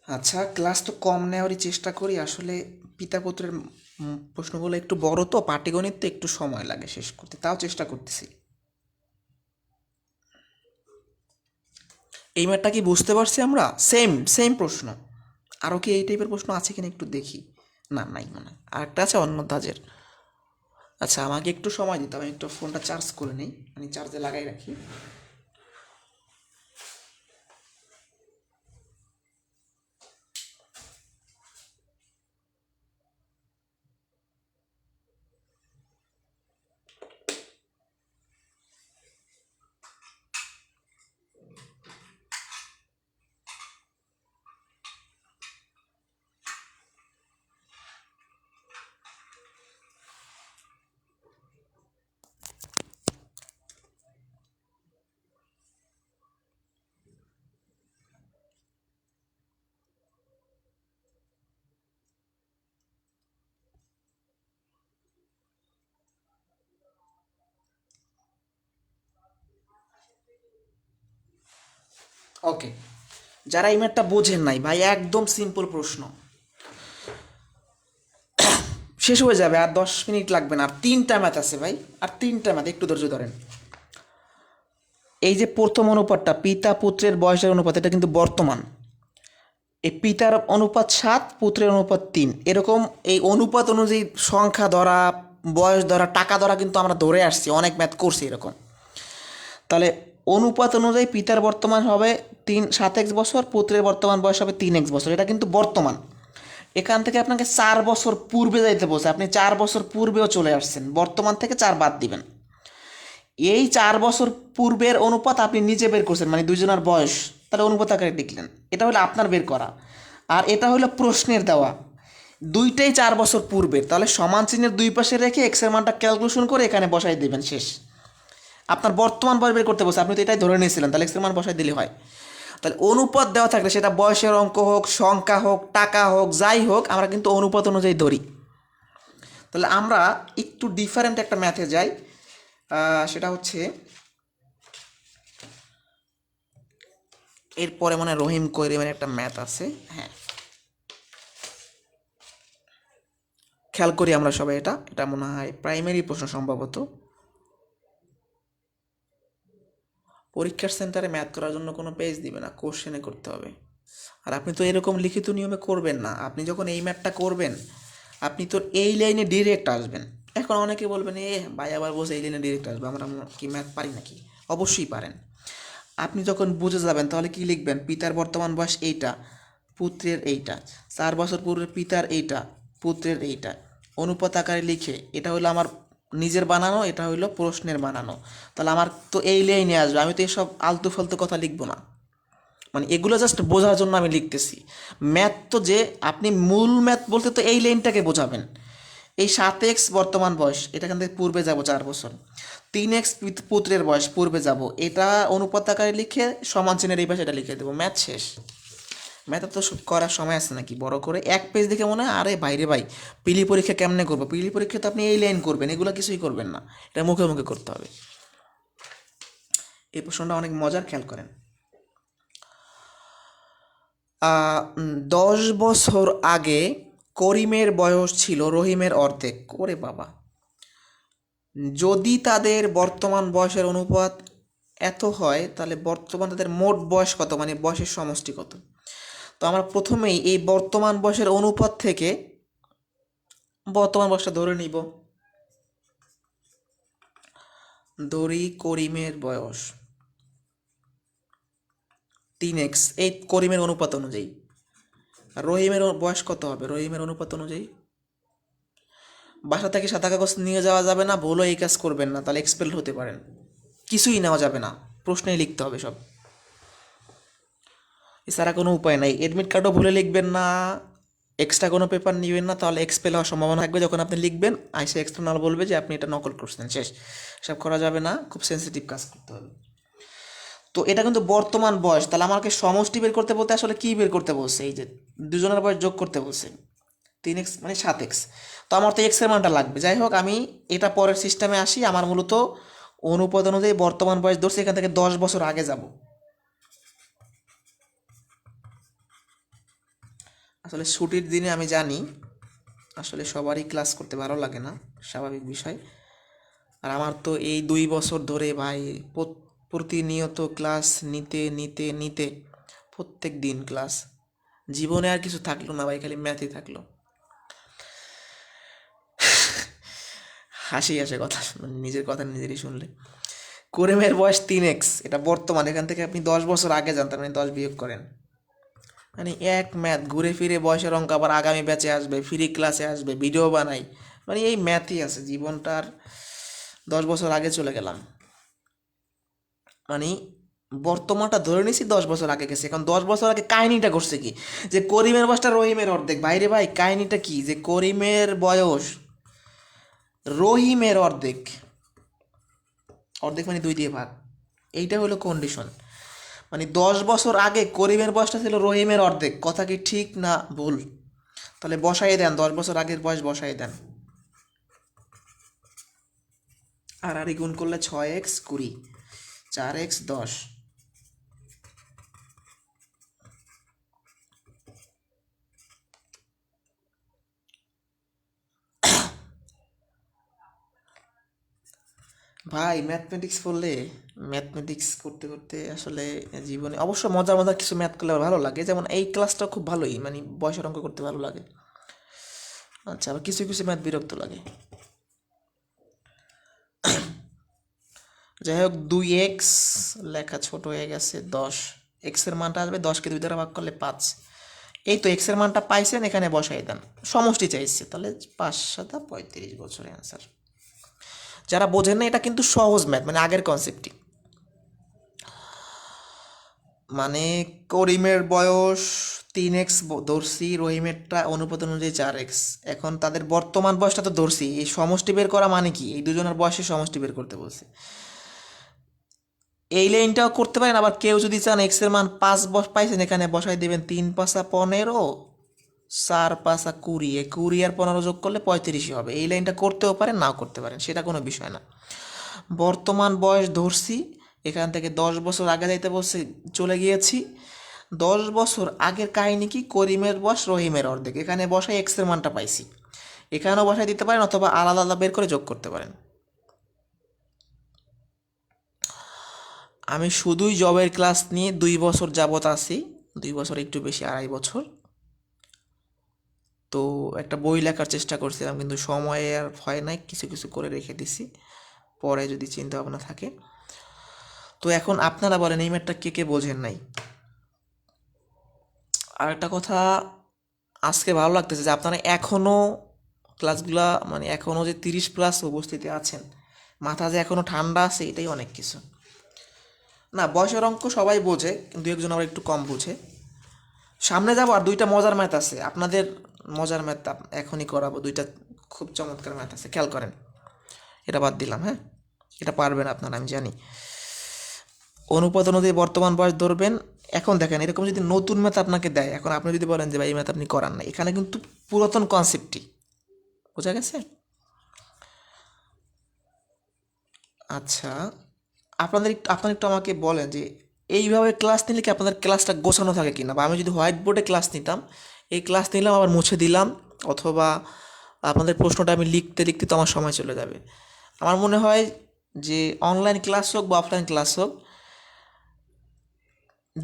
আচ্ছা, ক্লাস তো কম নেওয়ারই চেষ্টা করি, আসলে পিতা পুত্রের প্রশ্নগুলো একটু বড় তো, পাটিগণিত তো একটু সময় লাগে শেষ করতে, তাও চেষ্টা করতেছি। এই ম্যাথটা কি বুঝতে পারছি আমরা? সেম সেম প্রশ্ন। আরও কি এই টাইপের প্রশ্ন আছে কিনা একটু দেখি। না, নাই মনে হয়। আরেকটা আছে অন্য ধাজের। আচ্ছা, আমাকে একটু সময় দিতে হবে, একটু ফোনটা চার্জ করে নিই, মানে চার্জে লাগাই রাখি। ওকে, যারা এই ম্যাথটা বোঝেন নাই ভাই, একদম সিম্পল প্রশ্ন, শেষ হয়ে যাবে, আর 10 মিনিট লাগবে না। আর 3টা ম্যাথ আছে ভাই, আর 3টা ম্যাথ, একটু ধৈর্য ধরেন। এই যে প্রথম অনুপাতটা পিতা পুত্রের বয়সের অনুপাত, এটা কিন্তু বর্তমান। এই পিতার অনুপাত 7, পুত্রের অনুপাত 3, এরকম এই অনুপাত অনুযায়ী সংখ্যা ধরা, বয়স ধরা, টাকা ধরা কিন্তু আমরা ধরে আসছি, অনেক ম্যাথ করছি এরকম। তাহলে অনুপাত অনুযায়ী পিতার বর্তমান হবে 7x বছর, পুত্রের বর্তমান বয়স হবে 3x বছর, এটা কিন্তু বর্তমান। এখান থেকে আপনাকে 4 বছর পূর্বে যাইতে বলছে, আপনি 4 বছর পূর্বেও চলে আসছেন, বর্তমান থেকে 4 বাদ দিবেন। এই 4 বছর পূর্বের অনুপাত আপনি নিজে বের করছেন, মানে দুইজনের বয়স, তাহলে অনুপাত আকারে লিখলেন, এটা হলো আপনার বের করা। আর এটা হলো প্রশ্নের দেওয়া, দুইটাই 4 বছর পূর্বের, তাহলে সমান চিহ্নের দুই পাশে রেখে এক্সের মানটা ক্যালকুলেশন করে এখানে বসাই দেবেন, শেষ। আপনার বর্তমান বয়স বের করতে বলছে, আপনি তো এটাই ধরে নিয়েছিলেন, তাহলে এক্সের মান বসাই দিলে হয়। তাহলে অনুপাত দেওয়া থাকলে সেটা বয়সের অঙ্ক হোক, সংখ্যা হোক, টাকা হোক, যাই হোক, আমরা কিন্তু অনুপাত অনুযায়ী ধরি। তাহলে আমরা একটু ডিফারেন্ট একটা ম্যাথে যাই, সেটা হচ্ছে এরপরে মানে রহিম কৈরিমের একটা ম্যাথ আছে। হ্যাঁ, খেয়াল করি আমরা সবাই, এটা এটা মনে হয় প্রাইমারি প্রশ্ন সম্ভবত। পরীক্ষার সেন্টারে ম্যাথ করার জন্য কোনো পেজ দিবে না, কোশ্চেনে করতে হবে। আর আপনি তো এরকম লিখিত নিয়মে করবেন না, আপনি যখন এই ম্যাথটা করবেন আপনি তো এই লাইনে ডিরেক্ট আসবেন। এখন অনেকে বলবেন, ভাই আবার বসে এই লাইনে ডিরেক্ট আসবে, আমরা কি ম্যাথ পারি নাকি? অবশ্যই পারেন। আপনি যখন বুঝে যাবেন তাহলে কি লিখবেন, পিতার বর্তমান বয়স এইটা, পুত্রের এইটা, 4 বছর পূর্বে পিতার এইটা, পুত্রের এইটা, অনুপাত আকারে লিখে, এটা হলো আমার নিজের বানানো, এটা হইলো প্রশ্নের বানানো। তাহলে আমার তো এই লাইনে আসবে, আমি তো এসব আলতু ফালতু কথা লিখবো না, মানে এগুলো জাস্ট বোঝার জন্য আমি লিখতেছি। ম্যাথ তো যে আপনি মূল ম্যাথ বলতে তো এই লাইনটাকে বোঝাবেন। এই 7x বর্তমান বয়স, এটা এখান থেকে পূর্বে যাব 4 বছর, 3x পুত্রের বয়স পূর্বে যাব, এটা অনুপাত আকারে লিখে সমান চিহ্নের এই পাশে এটা লিখে দেবো, ম্যাথ শেষ। ম্যাথ তো করার সময় আছে নাকি? বড় করে এক পেজ দেখে মনে হয় আরে বাইরে ভাই, পিলি পরীক্ষা কেমনে করবো? পিলি পরীক্ষা তো আপনি এই লাইন করবেন, এগুলো কিছুই করবেন না, এটা মুখে মুখে করতে হবে। এই প্রশ্নটা অনেক মজার, খেয়াল করেন। 10 বছর আগে করিমের বয়স ছিল রহিমের অর্ধেক, করে বাবা, যদি তাদের বর্তমান বয়সের অনুপাত এত হয়, তাহলে বর্তমান তাদের মোট বয়স কত, মানে বয়সের সমষ্টি কত? তো আমরা প্রথমেই এই বর্তমান বয়সের অনুপাত থেকে বর্তমান বয়সটা ধরে নিব। ধরি করিমের বয়স 3x, এই করিমের অনুপাত অনুযায়ী। আর রহিমের বয়স কত হবে রহিমের অনুপাত অনুযায়ী? বাসা থেকে সাদা কাগজ নিয়ে যাওয়া যাবে না, ভুলও এই কাজ করবেন না, তাহলে এক্সপেল হতে পারেন। কিছুই নেওয়া যাবে না, প্রশ্নেই লিখতে হবে সব, এছাড়া কোনো উপায় নাই। এডমিট কার্ডও ভুলে লিখবেন না, এক্সট্রা কোনো পেপার নেবেন না, তাহলে এক্সপেল হওয়ার সম্ভাবনা থাকবে। যখন আপনি লিখবেন আইসে এক্সটার্নাল বলবে যে আপনি এটা নকল করছেন, শেষ। সব করা যাবে না, খুব সেন্সিটিভ কাজ করতে হবে। তো এটা কিন্তু বর্তমান বয়স, তাহলে আমাকে সমষ্টি বের করতে বলতে আসলে কী বের করতে বলছে? এই যে দুজনের বয়স যোগ করতে বলছে, 3x মানে 7x। তো আমার তো এক্সের মানটা লাগবে। যাই হোক, আমি এটা পরের সিস্টেমে আসি। আমার মূলত অনুপাত অনুযায়ী বর্তমান বয়স ধরছি, এখান থেকে 10 বছর আগে যাব। আসলে ছুটির দিনে আমি জানি আসলে সবারই ক্লাস করতে ভালো লাগে না, স্বাভাবিক বিষয়। আর আমার তো এই 2 বছর ধরে ভাই প্রতিনিয়ত ক্লাস নিতে নিতে নিতে প্রত্যেক দিন ক্লাস, জীবনে আর কিছু থাকলো না ভাই, খালি ম্যাথই থাকলো। হাসি আসে কথা, মানে নিজের কথা নিজেরই শুনলে। করিমের বয়স 3x, এটা বর্তমান। এখান থেকে আপনি 10 বছর আগে যান, তার মানে 10 বিয়োগ করেন। মানে এক ম্যাথ ঘুরে ফিরে বয়সের অঙ্ক আবার আগামী ব্যাচে আসবে, ফ্রি ক্লাসে আসবে, ভিডিও বানাই, মানে এই ম্যাথই আছে। জীবনটার 10 বছর আগে চলে গেলাম, মানে বর্তমানটা ধরে নিছি 10 বছর আগে গেছে। এখন 10 বছর আগে কাহিনীটা করছে কি, যে করিমের বয়সটা রহিমের অর্ধেক। বাইরে ভাই কাহিনীটা কি, যে করিমের বয়স রহিমের অর্ধেক, অর্ধেক মানে 2 দিয়ে ভাগ। এইটা হলো কন্ডিশন। মানে 10 বছর আগে করিমের বয়সটা ছিল রহিমের অর্ধেক। কথা কি ঠিক না ভুল? তাহলে বসাই দেন, 10 বছর আগের বয়স বসাই দেন। আর গুণ করলে 6x 20, 4x 10। ভাই ম্যাথমেটিক্স পড়লে, ম্যাথমেটিক্স করতে করতে আসলে জীবনে অবশ্য মজার মজার কিছু ম্যাথ করলে ভালো লাগে। যেমন এই ক্লাসটা খুব ভালোই, মানে বয়সের অঙ্ক করতে ভালো লাগে। আচ্ছা, আবার কিছু কিছু ম্যাথ বিরক্ত লাগে। যাই হোক, 2x লেখা ছোট হয়ে গেছে 10, এক্সের মানটা আসবে 10কে 2 দ্বারা ভাগ করলে 5। এই তো এক্সের মানটা পাইছেন, এখানে বসাই দেন। সমষ্টি চাইছে, তাহলে 5 7 35 বছরের অ্যান্সার। যারা বোঝেন না, এটা কিন্তু সহজ ম্যাথ, মানে আগের কনসেপ্টই। মানে করিমের বয়স 3x ধরছি, রহিমেরটা অনুপাত অনুযায়ী 4x। এখন তাদের বর্তমান বয়সটা তো ধরছি, এই সমষ্টি বের করা মানে কি, এই দুজনের বয়সের সমষ্টি বের করতে বলছে। এই লাইনটাও করতে পারেন। আবার কেউ যদি চান এক্স এর মান 5 পাইছেন, এখানে বসাই দেবেন 3 5 15, 4 5 20, 20 আর 15 যোগ করলে 35 হবে। এই লাইনটা করতেও পারেন, নাও করতে পারেন, সেটা কোনো বিষয় না। বর্তমান বয়স ধরছি, এখান থেকে 10 বছর আগে যাইতে বলছে, চলে গিয়েছি। 10 বছর আগের কাহিনী কি, করিমের বয়স রহিমের অর্ধেক, এখানে বসাই এক্স এর মানটা পাইছি, এখানেও বসাই দিতে পারেন, অথবা আলাদা আলাদা বের করে যোগ করতে পারেন। আমি শুধুই জবের ক্লাস নিয়ে 2 বছর যাবত আছি, 2 বছর একটু বেশি, 2.5 বছর। তো একটা বই লেখার চেষ্টা করছিলাম, কিন্তু সময়ে আর হয় নাই, কিছু কিছু করে রেখে দিছি, পরে যদি চিন্তা ভাবনা থাকে। তো এখন আপনারা বলেন এই ম্যাথটা কে কে বোঝেন নাই। আর একটা কথা আজকে ভালো লাগতেছে যে আপনারা এখনও ক্লাসগুলা, মানে এখনও যে 30+ উপস্থিতি আছেন, মাথা যে এখনও ঠান্ডা আছে, এটাই অনেক কিছু। না, বয়সের অঙ্ক সবাই বোঝে, কিন্তু একজন আবার একটু কম বুঝে। সামনে যাবো, আর 2টা মজার ম্যাথ আছে আপনাদের, মজার ম্যাথ এখনই করাবো। 2টা খুব চমৎকার ম্যাথ আছে, খেয়াল করেন। এটা বাদ দিলাম, হ্যাঁ, এটা পারবেন আপনারা, আমি জানি। অনুপাত অনুযায়ী বর্তমান বয়স ধরবেন। এখন দেখেন, এরকম যদি নতুন ম্যাথ আপনাকে দেয়, এখন আপনি যদি বলেন যে ভাই এই ম্যাথ আপনি করান না, এখানে কিন্তু পুরাতন কনসেপ্টই বোঝা গেছে। আচ্ছা, আপনারা একটু আমাকে বলেন যে এইভাবে ক্লাস নিলে কি আপনাদের ক্লাসটা গোছানো থাকে কি না, বা আমি যদি হোয়াইট বোর্ডে ক্লাস নিতাম, এই ক্লাস নিলাম আবার মুছে দিলাম, অথবা আপনাদের প্রশ্নটা আমি লিখতে লিখতে তো আমার সময় চলে যাবে। আমার মনে হয় যে অনলাইন ক্লাস হোক বা অফলাইন ক্লাস হোক,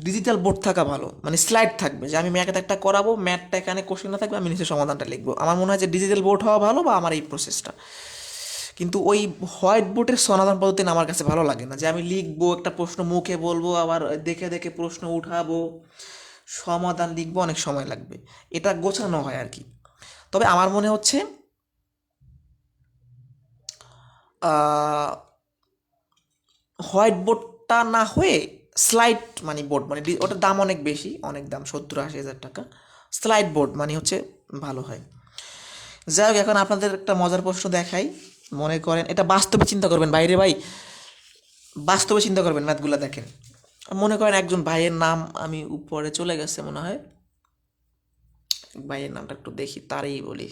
ডিজিটাল বোর্ড থাকা ভালো, মানে স্লাইড থাকবে যে আমি ম্যাথ একটা করাবো, ম্যাথটা এখানে কোশ্চেনটা থাকবে, আমি নিচে সমাধানটা লিখবো। আমার মনে হয় যে ডিজিটাল বোর্ড হওয়া ভালো বা আমার এই প্রসেসটা। কিন্তু ওই হোয়াইট বোর্ডের সমাধান পদ্ধতি না আমার কাছে ভালো লাগে না, যে আমি লিখবো একটা প্রশ্ন মুখে বলবো, আবার দেখে দেখে প্রশ্ন উঠাবো, সমাধান লিখবো, অনেক সময় লাগবে, এটা গোছানো হয় আর কি। তবে আমার মনে হচ্ছে হোয়াইট বোর্ডটা না হয়ে স্লাইড মানে বোর্ড, মানে ওটার দাম অনেক বেশি, অনেক দাম, 70-80 হাজার টাকা। স্লাইড বোর্ড মানে হচ্ছে ভালো হয়। যাই হোক, এখন আপনাদের একটা মজার প্রশ্ন দেখাই। মনে করেন, এটা বাস্তবে চিন্তা করবেন বাইরে ভাই, বাস্তবে চিন্তা করবেন, ম্যাথগুলো দেখেন। মনে করেন একজন ভাইয়ের নাম, আমি উপরে চলে গেছে মনে হয়, ভাইয়ের নামটা একটু দেখি, তারই বলি।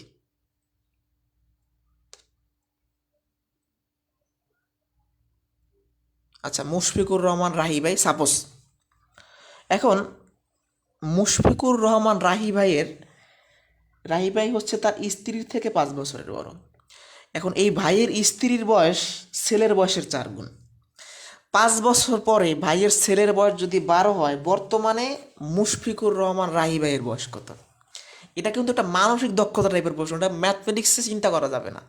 আচ্ছা, মুশফিকুর রহমান রাহি ভাই সাপোজ। এখন মুশফিকুর রহমান রাহি ভাই হচ্ছে তার স্ত্রীর থেকে 5 বছরের বড়। এখন এই ভাইয়ের স্ত্রীর বয়স ছেলের বয়সের 4 গুণ। 5 বছর পরে ভাইয়ের ছেলের বয়স যদি 12 হয়, বর্তমানে মুশফিকুর রহমান রাহি ভাইয়ের বয়স কত? এটা কিন্তু একটা মানসিক দক্ষতা টাইপের প্রশ্ন, এটা ম্যাথমেটিক্সে চিন্তা করা যাবে না।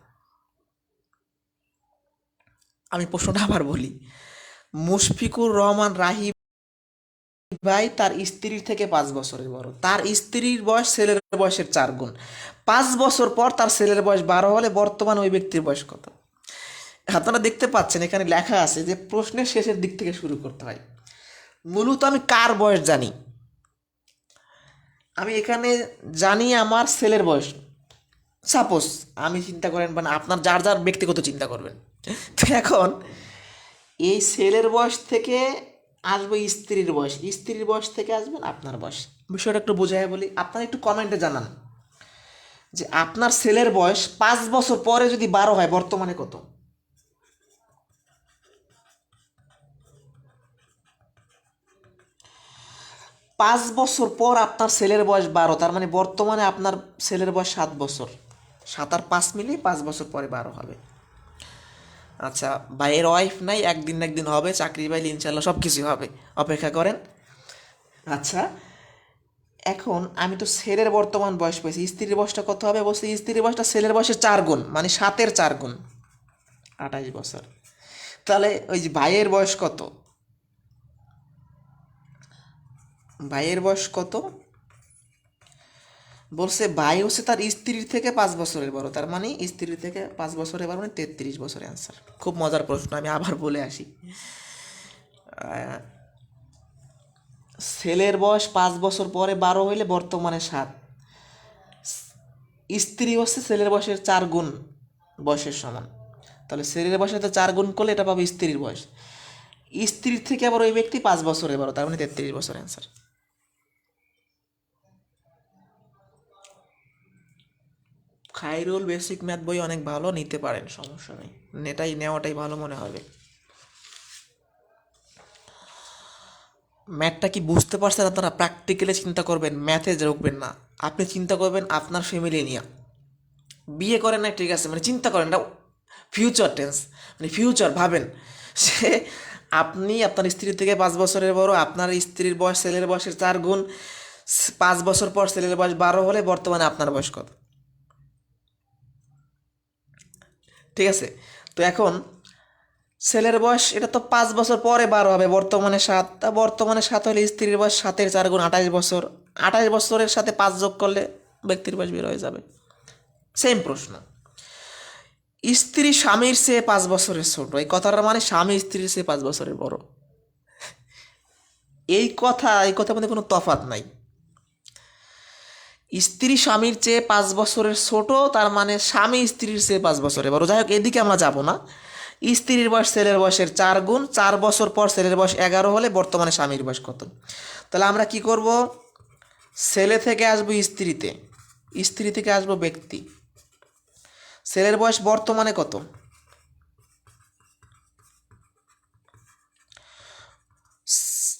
আমি প্রশ্নটা আবার বলি, মুশফিকুর রহমান রাহি ভাই তার স্ত্রীর থেকে 5 বছরের বড়, তার স্ত্রীর বয়স ছেলের বয়সের 4 গুণ। 5 বছর পর তার ছেলের বয়স 12 হলে বর্তমান ওই ব্যক্তির বয়স কত? আপনারা দেখতে পাচ্ছেন এখানে লেখা আছে যে প্রশ্নের শেষের দিক থেকে শুরু করতে হয়। মূলত আমি কার বয়স জানি? আমি এখানে জানি আমার ছেলের বয়স, সাপোজ। আমি চিন্তা করেন, মানে আপনার যার যার ব্যক্তিগত চিন্তা করবেন। তো এখন এই ছেলের বয়স থেকে আসবে স্ত্রীর বয়স, স্ত্রীর বয়স থেকে আসবেন আপনার বয়স। বিষয়টা একটু বোঝায় বলি, আপনারা একটু কমেন্টে জানান যে আপনার ছেলের বয়স 5 বছর পরে যদি 12 হয়, বর্তমানে কত? 5 বছর পর আপনার ছেলের বয়স 12, তার মানে বর্তমানে আপনার ছেলের বয়স 7 বছর। 7 আর 5 মিলিয়ে 5 বছর পরে 12 হবে। আচ্ছা, ভাইয়ের ওয়াইফ নাই, একদিন না একদিন হবে, চাকরি পাইলে ইনশাল্লাহ সব কিছু হবে, অপেক্ষা করেন। আচ্ছা, এখন আমি তো ছেলের বর্তমান বয়স পেয়েছি, স্ত্রীর বয়সটা কত হবে? বলছি স্ত্রীর বয়সটা ছেলের বয়সের 4 গুণ, মানে 7-এর 4 গুণ, 28 বছর। তাহলে ওই যে ভাইয়ের বয়স কত? ভাইয়ের বয়স কত? বলছে ভাই হচ্ছে তার স্ত্রীর থেকে 5 বছরের বড়, তার মানে স্ত্রীর থেকে 5 বছরের বড়, মানে 33 বছরের অ্যান্সার। খুব মজার প্রশ্ন, আমি আবার বলে আসি। ছেলের বয়স 5 বছর পরে 12 হইলে বর্তমানে 7। স্ত্রী হচ্ছে ছেলের বয়সের 4 গুণ বয়সের সমান। তাহলে ছেলের বয়সের তো 4 গুণ করলে এটা পাবো স্ত্রীর বয়স। স্ত্রীর থেকে আবার ওই ব্যক্তি 5 বছরের বড়, তার মানে 33 বছর অ্যান্সার। খাইরুল বেসিক ম্যাথ বই অনেক ভালো, নিতে পারেন, সমস্যা নেই, এটাই নেওয়াটাই ভালো মনে হবে। ম্যাথটা কি বুঝতে পারছেন আপনারা? প্র্যাকটিক্যালি চিন্তা করবেন, ম্যাথে ঢুকবেন না। আপনি চিন্তা করবেন আপনার ফ্যামিলি নিয়ে, বিয়ে করেন না ঠিক আছে, মানে চিন্তা করেন না, ফিউচার টেন্স, মানে ফিউচার ভাবেন। সে আপনি আপনার স্ত্রী থেকে 5 বছরের বড়, আপনার স্ত্রীর বয়স ছেলের বয়সের 4 গুণ, 5 বছর পর ছেলের বয়স 12 হলে বর্তমানে আপনার বয়স কত? ঠিক আছে, তো এখন ছেলের বয়স এটা তো 5 বছর পরে 12 হবে, বর্তমানে 7, তা বর্তমানে 7 হলে স্ত্রীর বয়স 7-এর 4 গুণ, 28 বছর। 28 বছরের সাথে 5 যোগ করলে ব্যক্তির বয়স বের হয়ে যাবে। সেম প্রশ্ন, স্ত্রী স্বামীর চেয়ে 5 বছরের ছোট, এই কথাটার মানে স্বামী স্ত্রীর চেয়ে 5 বছরের বড়। এই কথার মধ্যে কোনো তফাৎ নাই। স্ত্রী স্বামীর চেয়ে 5 বছরের ছোট, তার মানে স্বামী স্ত্রীর চেয়ে 5 বছরের বড়। যাই হোক, এদিকে আমরা যাব না। স্ত্রীর বয়স ছেলের বয়সের 4 গুণ, 4 বছর পর ছেলের বয়স 11 হলে বর্তমানে স্বামীর বয়স কত? তাহলে আমরা কি করব? ছেলে থেকে আসবো স্ত্রীতে, স্ত্রী থেকে আসবো ব্যক্তি। ছেলের বয়স বর্তমানে কত?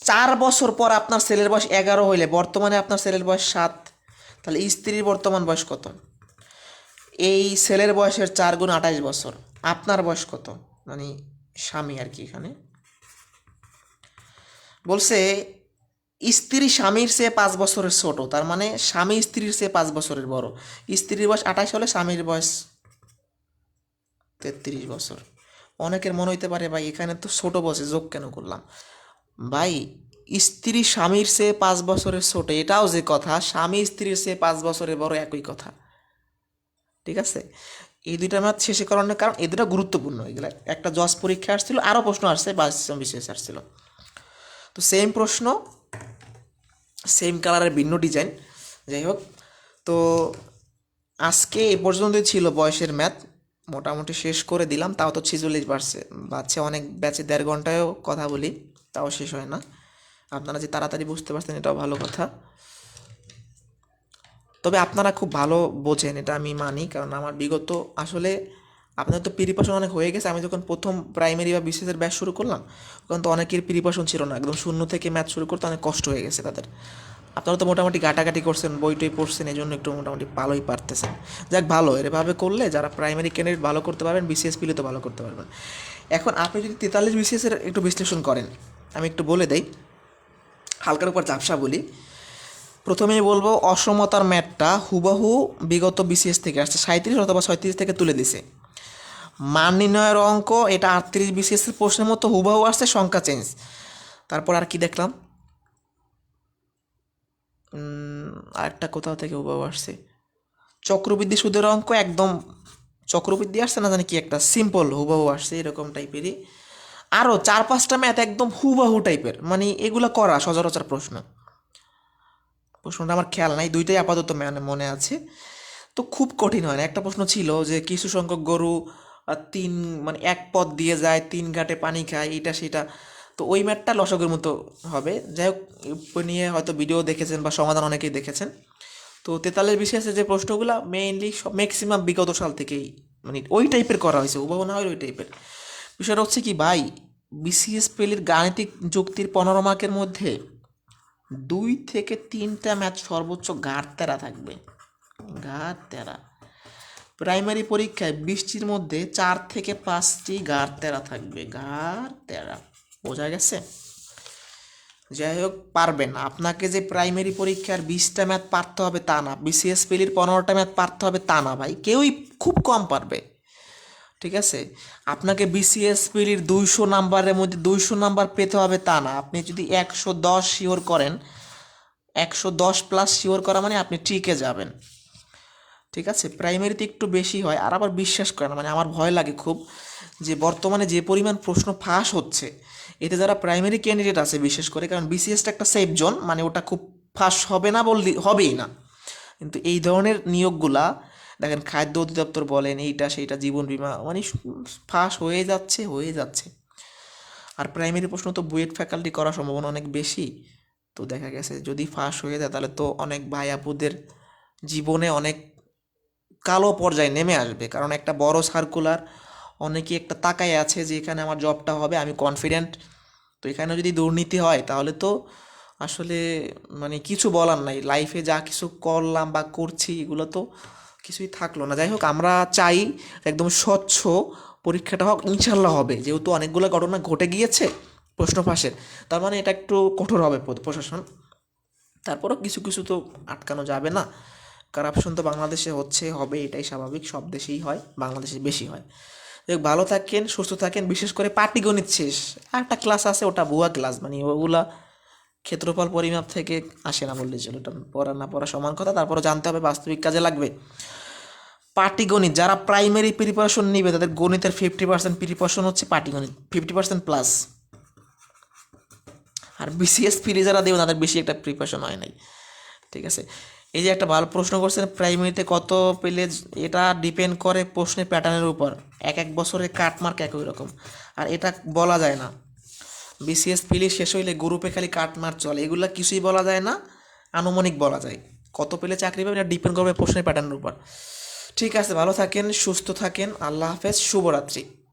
4 বছর পর আপনার ছেলের বয়স 11 হইলে বর্তমানে আপনার ছেলের বয়স 7। তাহলে স্ত্রীর বর্তমান বয়স কত? এই ছেলের বয়সের 4 গুণ, 28 বছর। আপনার বয়স কত? মানে স্বামী আর কি। এখানে বলছে স্ত্রী স্বামীর চেয়ে 5 বছরের ছোট, তার মানে স্বামী স্ত্রীর চেয়ে 5 বছরের বড়। স্ত্রীর বয়স 28 হলে স্বামীর বয়স 33 বছর। অনেকের মনে হইতে পারে ভাই এখানে তো ছোট বয়সে যোগ কেন করলাম? ভাই, স্ত্রী স্বামীর চেয়ে 5 বছরের ছোট, এটাও যে কথা, স্বামী স্ত্রীর চেয়ে 5 বছরের বড়, একই কথা। ঠিক আছে, এই দুইটা ম্যাথ শেষে করানোর কারণ এই দুটা গুরুত্বপূর্ণ। এগুলো একটা জজ পরীক্ষা আসছিল, আরও প্রশ্ন আসছে, বিশেষ আসছিল। তো সেম প্রশ্ন, সেম কালারের ভিন্ন ডিজাইন, যাই হোক। তো আজকে এ পর্যন্তই ছিল বয়সের ম্যাথ, মোটামুটি শেষ করে দিলাম। তাও তো 46 বাচ্চা, অনেক ব্যাচে 1.5 ঘন্টায়ও কথা বলি, তাও শেষ হয় না। আপনারা যে তাড়াতাড়ি বুঝতে পারছেন এটাও ভালো কথা। তবে আপনারা খুব ভালো বোঝেন, এটা আমি মানি, কারণ আমার বিগত আসলে আপনাদের তো প্রিপারেশন অনেক হয়ে গেছে। আমি যখন প্রথম প্রাইমারি বা বিসিএসের ব্যাচ শুরু করলাম, তখন তো অনেকের প্রিপারেশন ছিল না, একদম শূন্য থেকে ম্যাথ শুরু করতে অনেক কষ্ট হয়ে গেছে তাদের। আপনারা তো মোটামুটি ঘাটাঘাটি করছেন, বই টই পড়ছেন, এই জন্য একটু মোটামুটি ভালোই পারতেছেন। যাক, ভালো, এভাবে করলে যারা প্রাইমারি ক্যান্ডিডেট ভালো করতে পারবেন, বিসিএস পিলে তো ভালো করতে পারবেন। এখন আপনি যদি 43 বিসিএসের একটু বিশ্লেষণ করেন, আমি একটু বলে দেই, হালকার উপর ঝাপসা বলি। প্রথমেই বলবো, অসমতার ম্যাথটা হুবহু বিগত বিসিএস থেকে আসছে, 37 অথবা 36 থেকে তুলে দিছে। মান নির্ণয়ের অঙ্ক এটা 38 বিসিএসের প্রশ্নের মতো হুবহু আসছে, সংখ্যা চেঞ্জ। তারপর আর কি দেখলাম, আরেকটা কোথাও থেকে হুবহু আসছে, চক্রবৃদ্ধি সুদের অঙ্ক একদম চক্রবৃদ্ধি আসছে না জানি কি একটা সিম্পল হুবহু আসছে, এরকম টাইপেরই। আরও 4-5টা ম্যাথ একদম হুবহু টাইপের, মানে এগুলো করা সচরাচর প্রশ্নটা আমার খেয়াল নাই, দুইটাই আপাতত মনে আছে। তো খুব কঠিন হয় না। একটা প্রশ্ন ছিল যে কিছু সংখ্যক গরু তিন, মানে এক পথ দিয়ে যায়, 3 ঘাটে পানি খায়, এটা সেটা। তো ওই ম্যাথটা লসকের মতো হবে। যাই হোক, ওই নিয়ে হয়তো ভিডিও দেখেছেন বা সমাধান অনেকেই দেখেছেন। তো 43 বিসিএসে যে প্রশ্নগুলো মেইনলি সব ম্যাক্সিমাম বিগত সাল থেকেই, মানে ওই টাইপের করা হয়েছে, হুবহু না হয় ওই টাইপের। বিষয়টা হচ্ছে কি ভাই, বিসিএস পেলির গাণিতিক যুক্তির 15 মার্কের মধ্যে 2 থেকে 3টা ম্যাথ সর্বোচ্চ ঘাট তেরা থাকবে, ঘাট তেরা। প্রাইমারি পরীক্ষায় 20টির মধ্যে 4 থেকে 5টি ঘাট তেরা থাকবে, ঘাট তেরা। বোঝা গেছে? যাই হোক, পারবেন। আপনাকে যে প্রাইমারি পরীক্ষার 20টা ম্যাথ পারতে হবে তা না, বিসিএস পেলির 15টা ম্যাথ পারতে হবে তা না ভাই, কেউই খুব কম পারবে। ঠিক আছে, আপনাকে বিসিএস পিলির 200 নাম্বারের মধ্যে 200 নাম্বার পেতে হবে তা না। আপনি যদি 110 শিওর করেন, 110+ শিওর করা মানে আপনি টিকে যাবেন। ঠিক আছে, প্রাইমারিতে একটু বেশি হয়। আর আবার বিশ্বাস করেন, মানে আমার ভয় লাগে খুব, যে বর্তমানে যে পরিমাণ প্রশ্ন ফাঁস হচ্ছে, এতে যারা প্রাইমারি ক্যান্ডিডেট আছে বিশেষ করে, কারণ বিসিএসটা একটা সেফ জোন, মানে ওটা খুব ফাঁস হবে না বললে হবেই না। কিন্তু এই ধরনের নিয়োগগুলা দেখেন, খাদ্য অধিদপ্তর বলেন, এইটা সেইটা, জীবন বীমা, মানে ফাঁস হয়ে যাচ্ছে। আর প্রাইমারি প্রশ্ন তো বুয়েট ফ্যাকাল্টি করার সম্ভাবনা অনেক বেশি। তো দেখা গেছে যদি ফাঁস হয়ে যায়, তাহলে তো অনেক ভাই আপুদের জীবনে অনেক কালো পর্যায়ে নেমে আসবে। কারণ একটা বড় সার্কুলার, অনেকেই একটা তাকায় আছে যে এখানে আমার জবটা হবে, আমি কনফিডেন্ট। তো এখানে যদি দুর্নীতি হয়, তাহলে তো আসলে মানে কিছু বলার নাই, লাইফে যা কিছু করলাম বা করছি এগুলো তো কিছুই থাকলো না। যাই হোক, আমরা চাই একদম স্বচ্ছ পরীক্ষাটা হোক, ইনশাল্লাহ হবে, যেহেতু অনেকগুলো ঘটনা ঘটে গিয়েছে প্রশ্ন ফাঁসের, তার মানে এটা একটু কঠোর হবে প্রশাসন। তারপরও কিছু কিছু তো আটকানো যাবে না। কারাপশন তো বাংলাদেশে হচ্ছে, হবে, এটাই স্বাভাবিক, সব দেশেই হয়, বাংলাদেশে বেশি হয়। যাই হোক, ভালো থাকেন, সুস্থ থাকেন। বিশেষ করে পাটিগণিত শেষ আর একটা ক্লাস আছে, ওটা ভুয়া ক্লাস, মানে ওগুলা ক্ষেত্রফল পরিমাপ থেকে আসে না বললে চলো, ওটা পড়া না পড়া সমান কথা, তারপরে জানতে হবে, বাস্তবিক কাজে লাগবে। পাটিগণিত যারা প্রাইমারি প্রিপারেশন নিবে, তাদের গণিতের 50% প্রিপারেশন হচ্ছে পাটিগণিত, 50%+। আর বিসিএস ফিরে যারা দেবে, তাদের বেশি একটা প্রিপারেশন হয় নাই। ঠিক আছে, এই যে একটা ভালো প্রশ্ন করছেন, প্রাইমারিতে কত পেলে, এটা ডিপেন্ড করে প্রশ্নের প্যাটার্নের উপর। এক এক বছরে কাটমার্ক একই রকম, আর এটা বলা যায় না। বিসিএস ফিলি শেষ হইলে গ্রুপে খালি কাটমার্ক চলে, এগুলো কিছুই বলা যায় না, আনুমানিক বলা যায়। কত পেলে চাকরি পাবে এটা ডিপেন্ড করবে প্রশ্নের প্যাটার্নের উপর। ঠিক আছে, ভালো থাকেন, সুস্থ থাকেন, আল্লাহ হাফেজ, শুভরাত্রি।